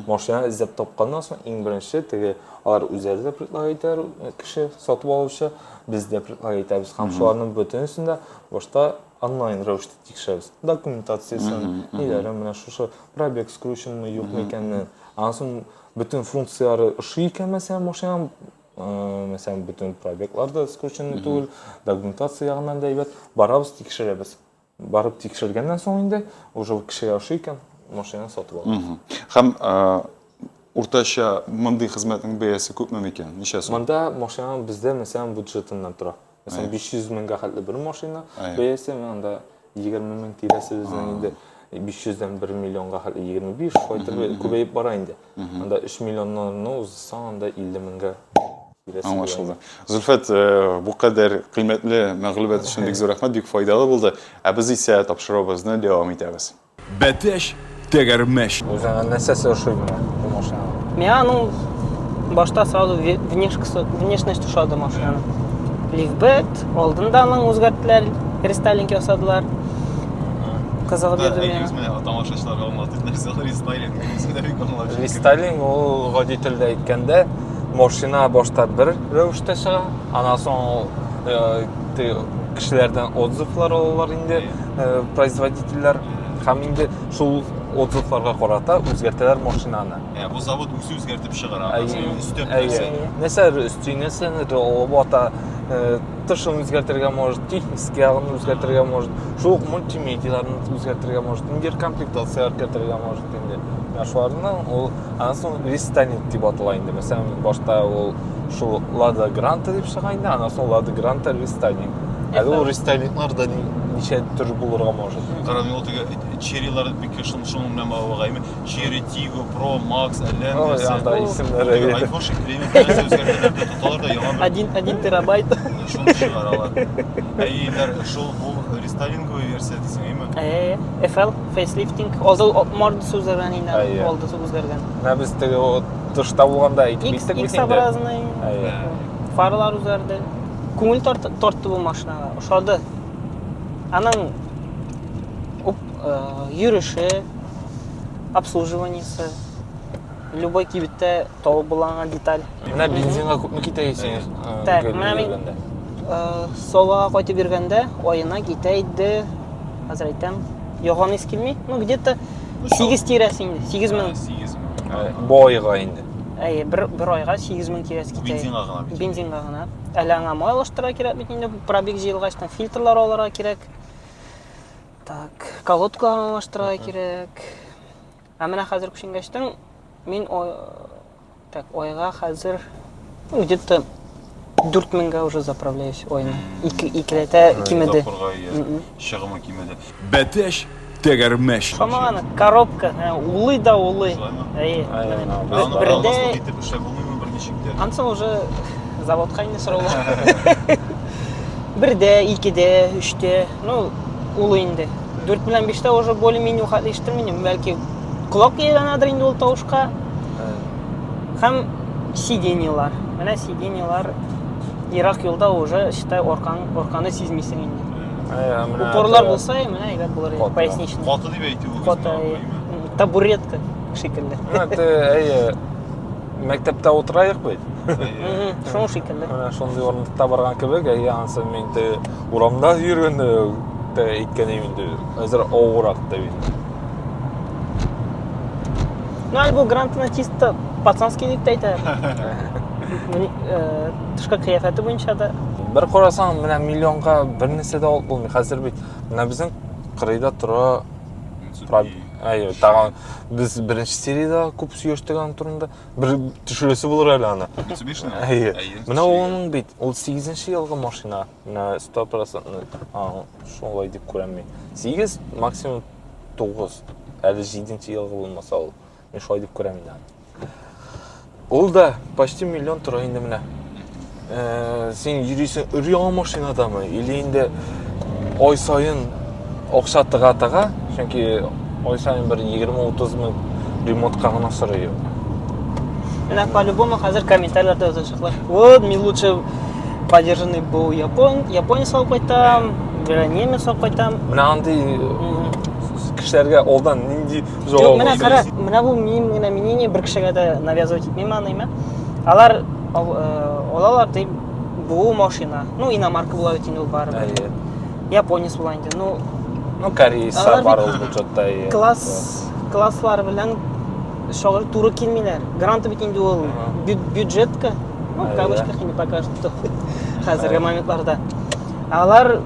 Машина эзләп тапканнан соң иң беренче теге алар үзләре дә предлагайтар, кеше сатып алучы, без дә предлагайтабыз. Һәм шуларның бөтенесендә башта онлайн рәвештә тикшерәбез. Документациясын, ниләре менә шушы пробег скрученмы, юкмы икәнен. Ансын bütün funksiyonları ışı iken mesela машина, mesela bütün proyektlarda скрученный түгел, документация ягынан да әйбәт, барабыз тикшерәбез. Барып тикшергәннән соң инде уже кешегә ышы икән машина сатып алабыз. Һәм уртача мондый хезмәтнең бәясе күпме микән? Ничә сум? Монда машина бездә mesela бюджетыннан тора. Mesela 500 меңгә хәтле бер машина бәясе, анда 20 мең тирәсе безнең инде 500-дән 1 миллионга хәтле 25 файтер күбәеп бара инде. Анда 3 миллионнарны узсаң, анда 50 меңгә тирәсе. Аңлашылды. Зөлфәт, бу кадәр кыйммәтле мәгълүмат өчен бик зур рәхмәт, бик файдалы булды. Ә без исә тапшырабызны дәвам итәбез. Бәтәш тәгәрмәш. Үзеңә нәрсәсе ошыймы бу машина? Миңа башта сразу внешность ошады машина. Лифтбет, алдында аның үзгәрттеләр, рестайлинг ясадылар. Кызыгып йөрдем миңа. Тамашачыларга аңлатып нәрсә рестайлинг? Рестайлинг ул гади телдә әйткәндә машина башта бер рәвештә чыга, аннан соң кешеләрдән отзывлар алалар инде, производительләр һәм инде шул отзывларга карата үзгәртәләр машинаны. Бу завод үзе үзгәртеп чыгара. Нәрсә өстенәсен робота тышын үзгәртергә может, техник ягын үзгәртергә может, шул мультимедиаларны үзгәртергә может, интеркомплектация үзгәртергә может инде. Шуларның ул аннан соң рестайлинг дип атала инде. Мәсәлән, башта ул шул Lada Granta дип чыга инде, аннан соң Lada Granta рестайлинг. Әле ул рестайлингларда ничә төр булырга может. Карам, ул теге Cherry-лар бик шуның белән багыймы? Cherry, Tiggo, Pro, Max, әллә нәрсә. Анда исемләре. iPhone шикелле үзгәртәләр тоталар да яңа. 1 терабайт. Шуны чыгаралар. Әйләр шул бу рестайлинговый версия дисеңме? FL facelifting, алда мордасы үзгәргән инде, алдысы үзгәргән. Менә без теге тышта булганда әйтмисек бит инде. X-образный. Фарлар үзгәрде. Күңел тартты бу машинага. Ошады. Аның йөреше, обслуживаниесе, любой кибетте толы булган деталь. Менә бензинга күпме китә исең? Так, менә мин солага кайтып бергәндә аена китә иде. Хәзер әйтәм, яган ис килми. Ну где-то 8 тирәсе инде. 8 мең. Бу айга инде. Әйе, бер айга 8 мең тирәсе китә. Бензинга гына. Бензинга гына. Әле аңа май алыштыра кирәк бит инде. Пробег җыелгачтан фильтрлар алырга кирәк. Так, колодка алмаштырырга кирәк. Ә менә хәзер күченгәчтән мин айга хәзер где-то 4 меңгә уже заправляюсь айына. Икеләтә кимеде. Чыгымы кимеде. Бәтәш тәгәрмәш. Шамаганы коробка, улый да улый. Әйе. Бердә Китеп эшләп булмыймы бер ничектә? ансы уже заводка инде сораулар. Бердә, икедә, өчтә, ну улый инде. 4 белән 5тә уже более-менее хәтле ишетелмим. Бәлки колак яганадыр инде ул тавышка. Һәм сиденьелар. Менә сиденьелар ерак юлда уже считай арканы сизмисең инде. Упорлар булса, менә әйбәт булыр иде. Поясничный. Каты дип әйтү. Каты. Табуретка шикелле. Әйе, мәктәптә утырайык бит. Шуның шикелле. Менә шундый орынлыкта барган кебек, әйе, ансы мен урамда йөргәндә әйткәнем инде. Хәзер авырак та бит. Ну, альбо грантына чисто пацанский дип әйтә. Тышкы кыяфәте буенча да. Бер карасаң, менә миллионга бер нәрсә дә алып булмый. Хәзер бит менә безнең кырыйда тора. Әйе, тагын без беренче сериядә күп сөйләштегән турында бер төшерәсе булыр әле аны. Әйе. Менә улның бит, ул 8нче елгы машина. Менә 100%. Шулай дип күрәм мин. 8 максимум 9. Әле 7нче елгы булмаса ул. Мен шулай дип күрәм инде. Ул да почти миллион тора инде менә. Сен йөрисең өр-яңа машинадамы? Или инде ай сайын акча тыга-тыга, чөнки ай сайын бер 20-30 мең ремонтка гына сорый. Менә по-любому хәзер комментарийларда язачаклар. Вот, мин лучше подержанный был японец алып кайтам, немец алып кайтам. Менә андый кешеләргә алдан нинди җавап? Менә кара, менә бу минем генә мнение бер кешегә дә навязывать итмим аныймы. Алар алалар дип бу машина. Ну, иномарка була бит инде ул барыбер. Японец була инде. Ну, корейца бар ул бюджетта. Класслар белән шагыр туры килмиләр. Гранты бит инде ул бюджетка. Ну, кавычка хими пока что. Хәзерге моментларда. Алар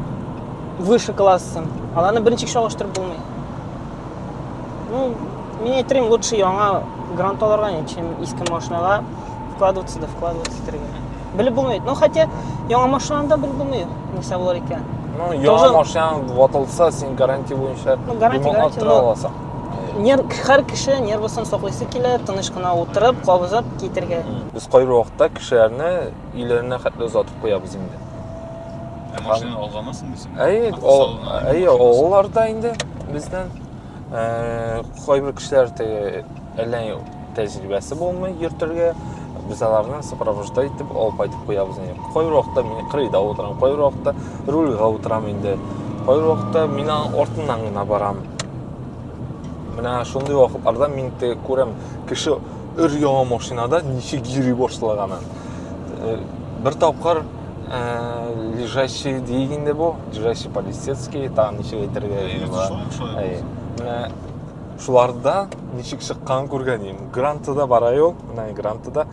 выше классы. Аларны беренче чагыштырып булмый. Ну, мен әйтерим лучше яңа грант алырга, чем иске машинага вкладываться итәргә. Белеп булмый. Ну, хотя яңа машинада белеп булмый. Нәрсә булыр икән. Ну, яңа машина ватылса, син гарантия буенча ремонт аласың. Һәр кеше нервысын саклыйсы килә, тыныч кына утырып, кабызып китергә. Без кайбер вакытта кешеләрне өйләренә хәтле озатып куябыз инде. Машина алганмысың дисең? Әйе, алар да инде бездән кайбер кешеләр әллә тәҗрибәсе булмый йөртергә, biz аларны сопровождать итеп алып кайтып куябыз инде. Кайбер вакытта мин кырыйда утырам, кайбер вакытта рульга утырам инде. Кайбер вакытта мин артыннан гына барам. Менә шундый вакытларда мин күрәм кеше өр-яңа машинада ничек йөри башлаганын. Бер тапкыр лежащий дигәндә бу, лежащий полицейский, там ничек әйтергә була. Менә шуларда ничек чыккан күргәнем. Грантыда бара юк, менә грантыда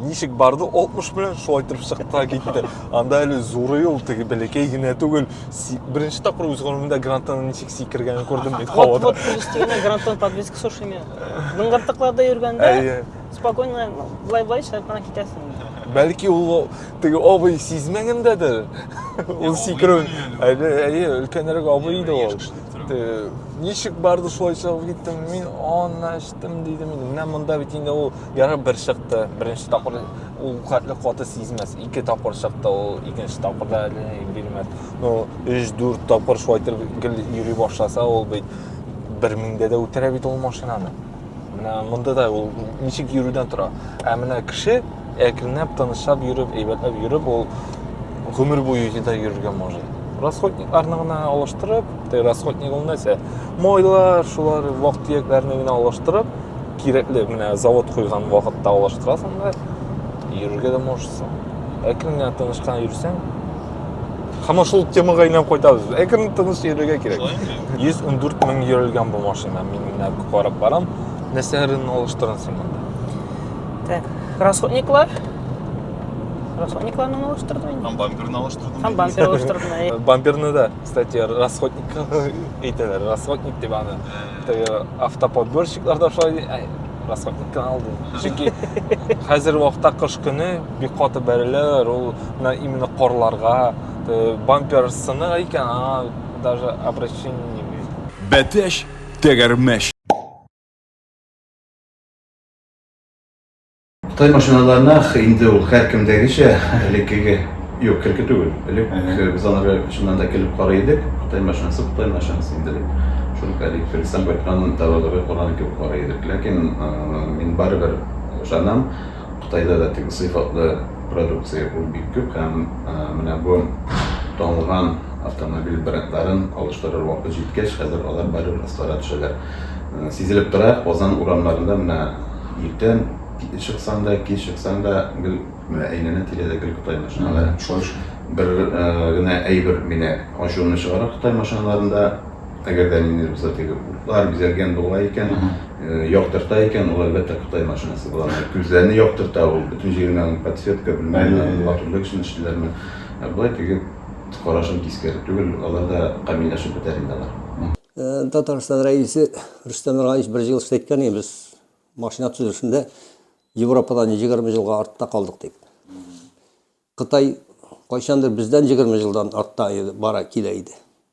ничек барды 60 белән шулай торып чыкты китте. Анда әле зурый ул теге бәләкәй генә түгел. Беренче тапкыр үз гомерімдә гранттан ничек сикергәнен күрдем бит һавада. Вот плюстигенә гранттан подвеска сушыймы. Дыңгыртыкларда йөргәндә спокойно блай-блай чыгып кына китәсең. Бәлки ул теге абый сизмәгәндәдер. Ул сикерү. Әйе, өлкәнрәк абый иде ул. Ничек барды шулай чыгып киттем, мин аны эчтем дидем. Менә монда бит инде ул ярып бер чыкты. Беренче тапкыр ул хәтле каты сизмәс. Ике тапкыр чыкты ул, икенче тапкырда әле бирмәд. Ну, 3-4 тапкыр шулай торып йөри башласа, ул бит 1000-дә дә үтерә бит ул машинаны. Менә монда да ул ничек йөрүдән тора. Ә менә кеше әкренләп тынычлап йөреп, әйбәтләп йөреп, ул гомер буе да йөрергә может. Расходникларны гына алыштырып, расходник ул нәрсә? Мойлар, шулар вакыт төякләрне генә алыштырып, кереклі міне завод қойған уақытта алаштырасың да үйірге де можсың. Әкіріңнен тыныш қана жүрсең, қама шул темаға айналып қойтабыз. Әкірің тыныш үйірге керек. 114 мың үйірілген бұл машина. Мен міне қарап барам. Нәсәрін алаштырасың мұнда. Так, расходниклар алаштырдым енді. Там бамперін алаштырдым. Там бампер алаштырдым. Бамперні да, кстати, расходник айтылар. Расходник деп аны. Автоподборщикларда шолай расходниктен алды. Чөнки хәзер вакытта кыш көне бик каты бәреләр, ул именно корларга бампер сыны икән, даже обращение. Бәтәш тәгәрмәш. Қытай машиналарына инде ул һәркемдәгечә элеккеге юк кирке түгел. Элек без аларга шуннан да килеп карый идек. Қытай машинасы инде. Шуны калик ферсан бәткәннән тавалары Коран кебек карый идек. Ләкин мин барыбер ышанам, Қытайда да тик сыйфатлы продукция ул бик күп һәм менә бу танылган автомобиль брендларын алыштырыр вакыт җиткәч, хәзер алар барыбер астара төшәләр. Сизелеп тора, Казан урамнарында менә иртән шықсаң да, кеш шықсаң да, әйненен тиләдә гел Қытай машиналары. Бер генә әйбер мине ачуымны чыгара Қытай машиналарында, әгәр дә мине утлар бизәлгән була икән, яктырта икән, ул әлбәттә Қытай машинасы була. Күзләрне яктырта, ул бөтен җиреннән подсветка белмәгән, батырлык өчен эшләрләрме. Булай теге карашын кискәре түгел, алар да камилләшеп бетәр инде алар. Татарстан рәисе Рөстәм Нургаевич бер ел эшләткән без машина төзелешендә Европадан 20 жылға артта қалдық деп. Қытай қайшанды бізден 20 жылдан артта бара келейді.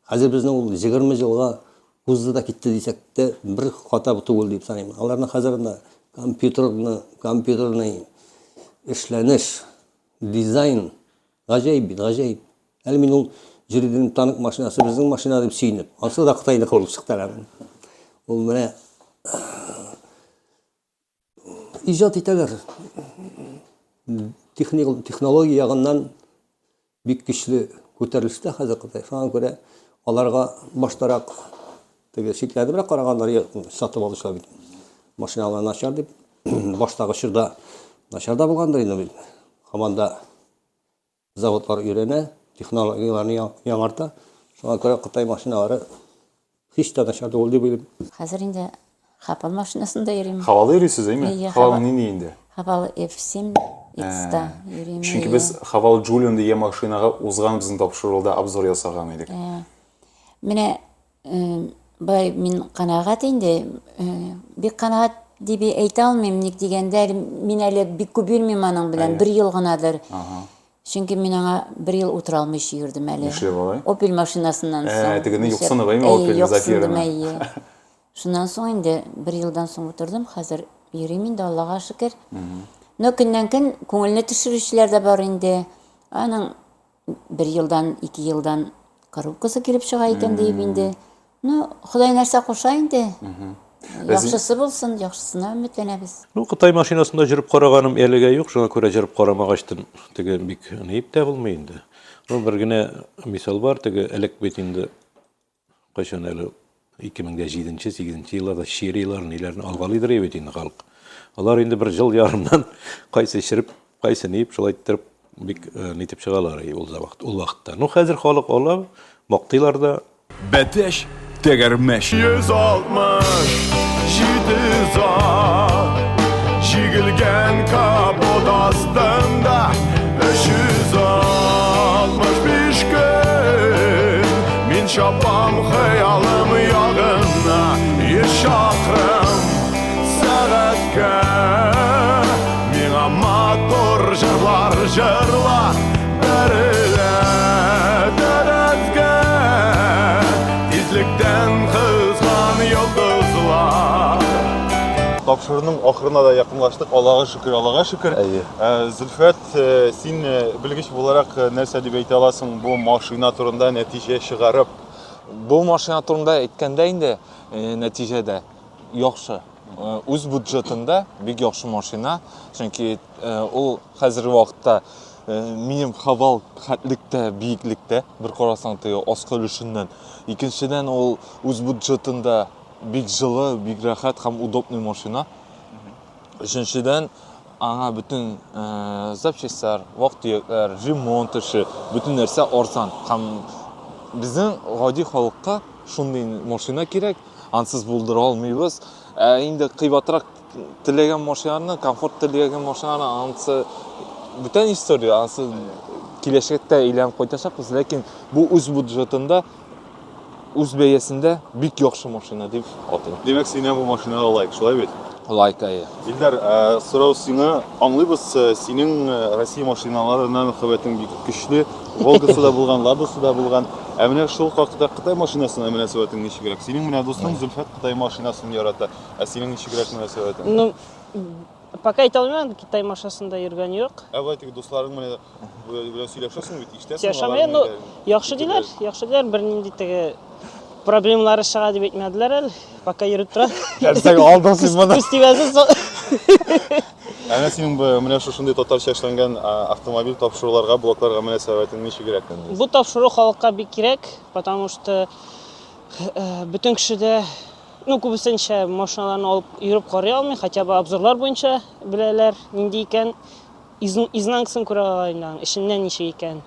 Қазір біздің ол 20 жылға ұзды да кетті десек те бір қата түгел деп санаймын. Аларның қазірінде компьютерный ішләніш, дизайн ғажайып. Әлі мен ол жүрген танық машинасы біздің машина деп сүйініп. Алса да Қытайны қолып шықтар. Ол міне ижад итәләр. Технология ягыннан бик көчле күтәрелештә хәзер Кытай. Шуңа күрә аларга баштарак теге шикләрдә бер караганнар сатып алышалар бит. Машиналар начар дип баштагы чорда начарда булгандыр инде. Команда заводлар өйрәнә, технологияларны яңарта. Шуңа күрә Кытай машиналары һич тә начар түгел дип уйлыйм. Хәзер инде Хапал машинасында йөрим. Хавалы йөрисез, әйме? Хавал нинди инде? Хавал F7 X-та йөрим. Чөнки без Хавал Джулион дигән машинага узган безнең тапшырылда обзор ясаган идек. Менә бай мин канагат инде, бик канагат дип әйтә алмыйм, ник дигәндә мин әле бик күп йөрмим аның белән, 1 ел гынадыр. Чөнки мин аңа 1 ел утыра алмыйча йөрдем әле. Opel машинасыннан соң. Тегене юксыны баймы Opel Zafir'ны. Шуннан соң инде 1 елдан соң утырдым, хәзер йөрим инде, Аллага шөкер. Но көннән-көн күңелне төшерүчеләр дә бар инде. Аның 1 елдан, 2 елдан коробкасы килеп чыга икән дип инде. Ну, Худай нәрсә куша инде. Яхшысы булсын, яхшысына өметләнәбез. Ну, Қытай машинасында жүріп қарағаным әлегә юк, шуңа күрә жүріп карамагачтан теге бик нип тә булмый инде. Ну, бер генә мисал бар, теге элек бит инде кайчан әле 2007-8 елларда шерилар ниләрне алгалыдыр бит инде халык. Алар инде 1 жыл ярымнан кайсы ширеп, кайсы нип шулай итеп бик нитеп чыгалар ул вакытта. Ну, хәзер халык ала мактыйлар да. Бәтәш тәгәрмәш. 167 зат жигелгән капот астында 365 көн мин чапам хыялым ягына 100 чакрым сәгатькә миңа матур җырлар җырла бәрелә дәрәзгә тизлектән кызган йолдызлар. Тапшырының ахырына да якынлаштык. Аллага шөкер. Зөлфәт, син белгеч буларак нәрсә дип әйтә аласың бу машина турында нәтиҗә чыгарып? Бу машина турында әйткәндә инде нәтиҗәдә яхшы. Үз бюджетында бик яхшы машина. Чөнки ул хәзерге вакытта минем хавал хәтлектә, биеклектә бер карасаң теге аскы өлешеннән. Икенчедән ул үз бюджетында бик җылы, бик рәхәт һәм удобный машина. Üçüncüden аңа bütün запчастьлар, вак-төякләр, ремонт эше, bütün нәрсә арзан. Һәм безнең гади халыкка шундый машина кирәк, ансыз булдыра алмыйбыз. Инде кыйбатрак теләгән машинаны, комфорт теләгән машинаны ансы бүтән история, ансы киләчәктә әйләнеп кайтачакбыз, ләкин бу үз бюджетында, үз бәясендә бик яхшы машина дип атыйм. Демәк, синә бу машинага лайк, шулай бит? Лайк әйе. Илдар, сорау сиңа, аңлыйбыз, синең Россия машиналарына мөхәббәтең бик көчле. Волгасы да булган, Ладасы да булган. Ә менә шул хакта Кытай машинасына мөнәсәбәтең ничегрәк? Синең менә дустың Зөлфәт Кытай машинасын ярата. Ә синең ничегрәк мөнәсәбәтең? Ну, пока әйтә алмыйм, Китай машинасында йөргән юк. Ә бу теге дусларың менә белән сөйләшәсең бит, ишетәсең. Сөйләшәм, ну, яхшы диләр, бернинди теге проблемалары чыга дип әйтмәделәр әле. Пока йөреп тора. Нәрсәгә алдасыз моны? Фестивальдә Әнә синең менә шушындый татарча эшләнгән автомобиль тапшыруларга, блокларга мөнәсәбәтең ничегрәк? Бу тапшыру халыкка бик кирәк, потому что бүтән кешедә, ну, күбесенчә машиналарны алып йөреп карый алмый, хотя бы обзорлар буенча беләләр, нинди икән, изнанкасын күрә алалар, эченнән ничек икән.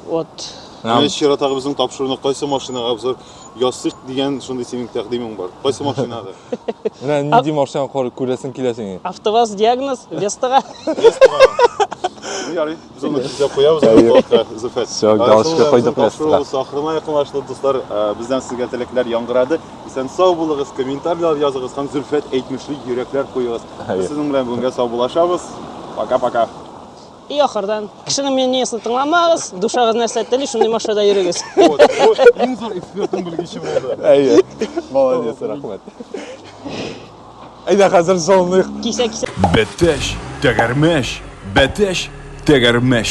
Вот. Менә чиратагы безнең тапшыруны кайсы машинага обзор ясыйк дигән шундый синең тәкъдимең бар. Кайсы машинада? Менә нинди машина күрәсең киләсең? АвтоВАЗ диагноз Вестага. Ярый, без аны кизәп куябыз, блокка Зөлфәт. Всё, галочка куйдык Вестага. Ахырына якынлашты, дуслар. Бездән сезгә теләкләр яңгырады. Исән сау булыгыз, комментарийлар языгыз һәм Зөлфәт әйтмешлек йөрәкләр куегыз. Сезнең белән бүгенгә сау булашабыз. Пока-пока. И ахырдан, кешенең мнениесен тыңламагыз, душагыз нәрсә теле, шундый машинада йөрегез. Иң зур экспертның белгече булды. Әйе. Молодец, рәхмәт. Әйдә хәзер соңлык. Кисә Бәтәш, тәгәрмәш, бәтәш, тәгәрмәш.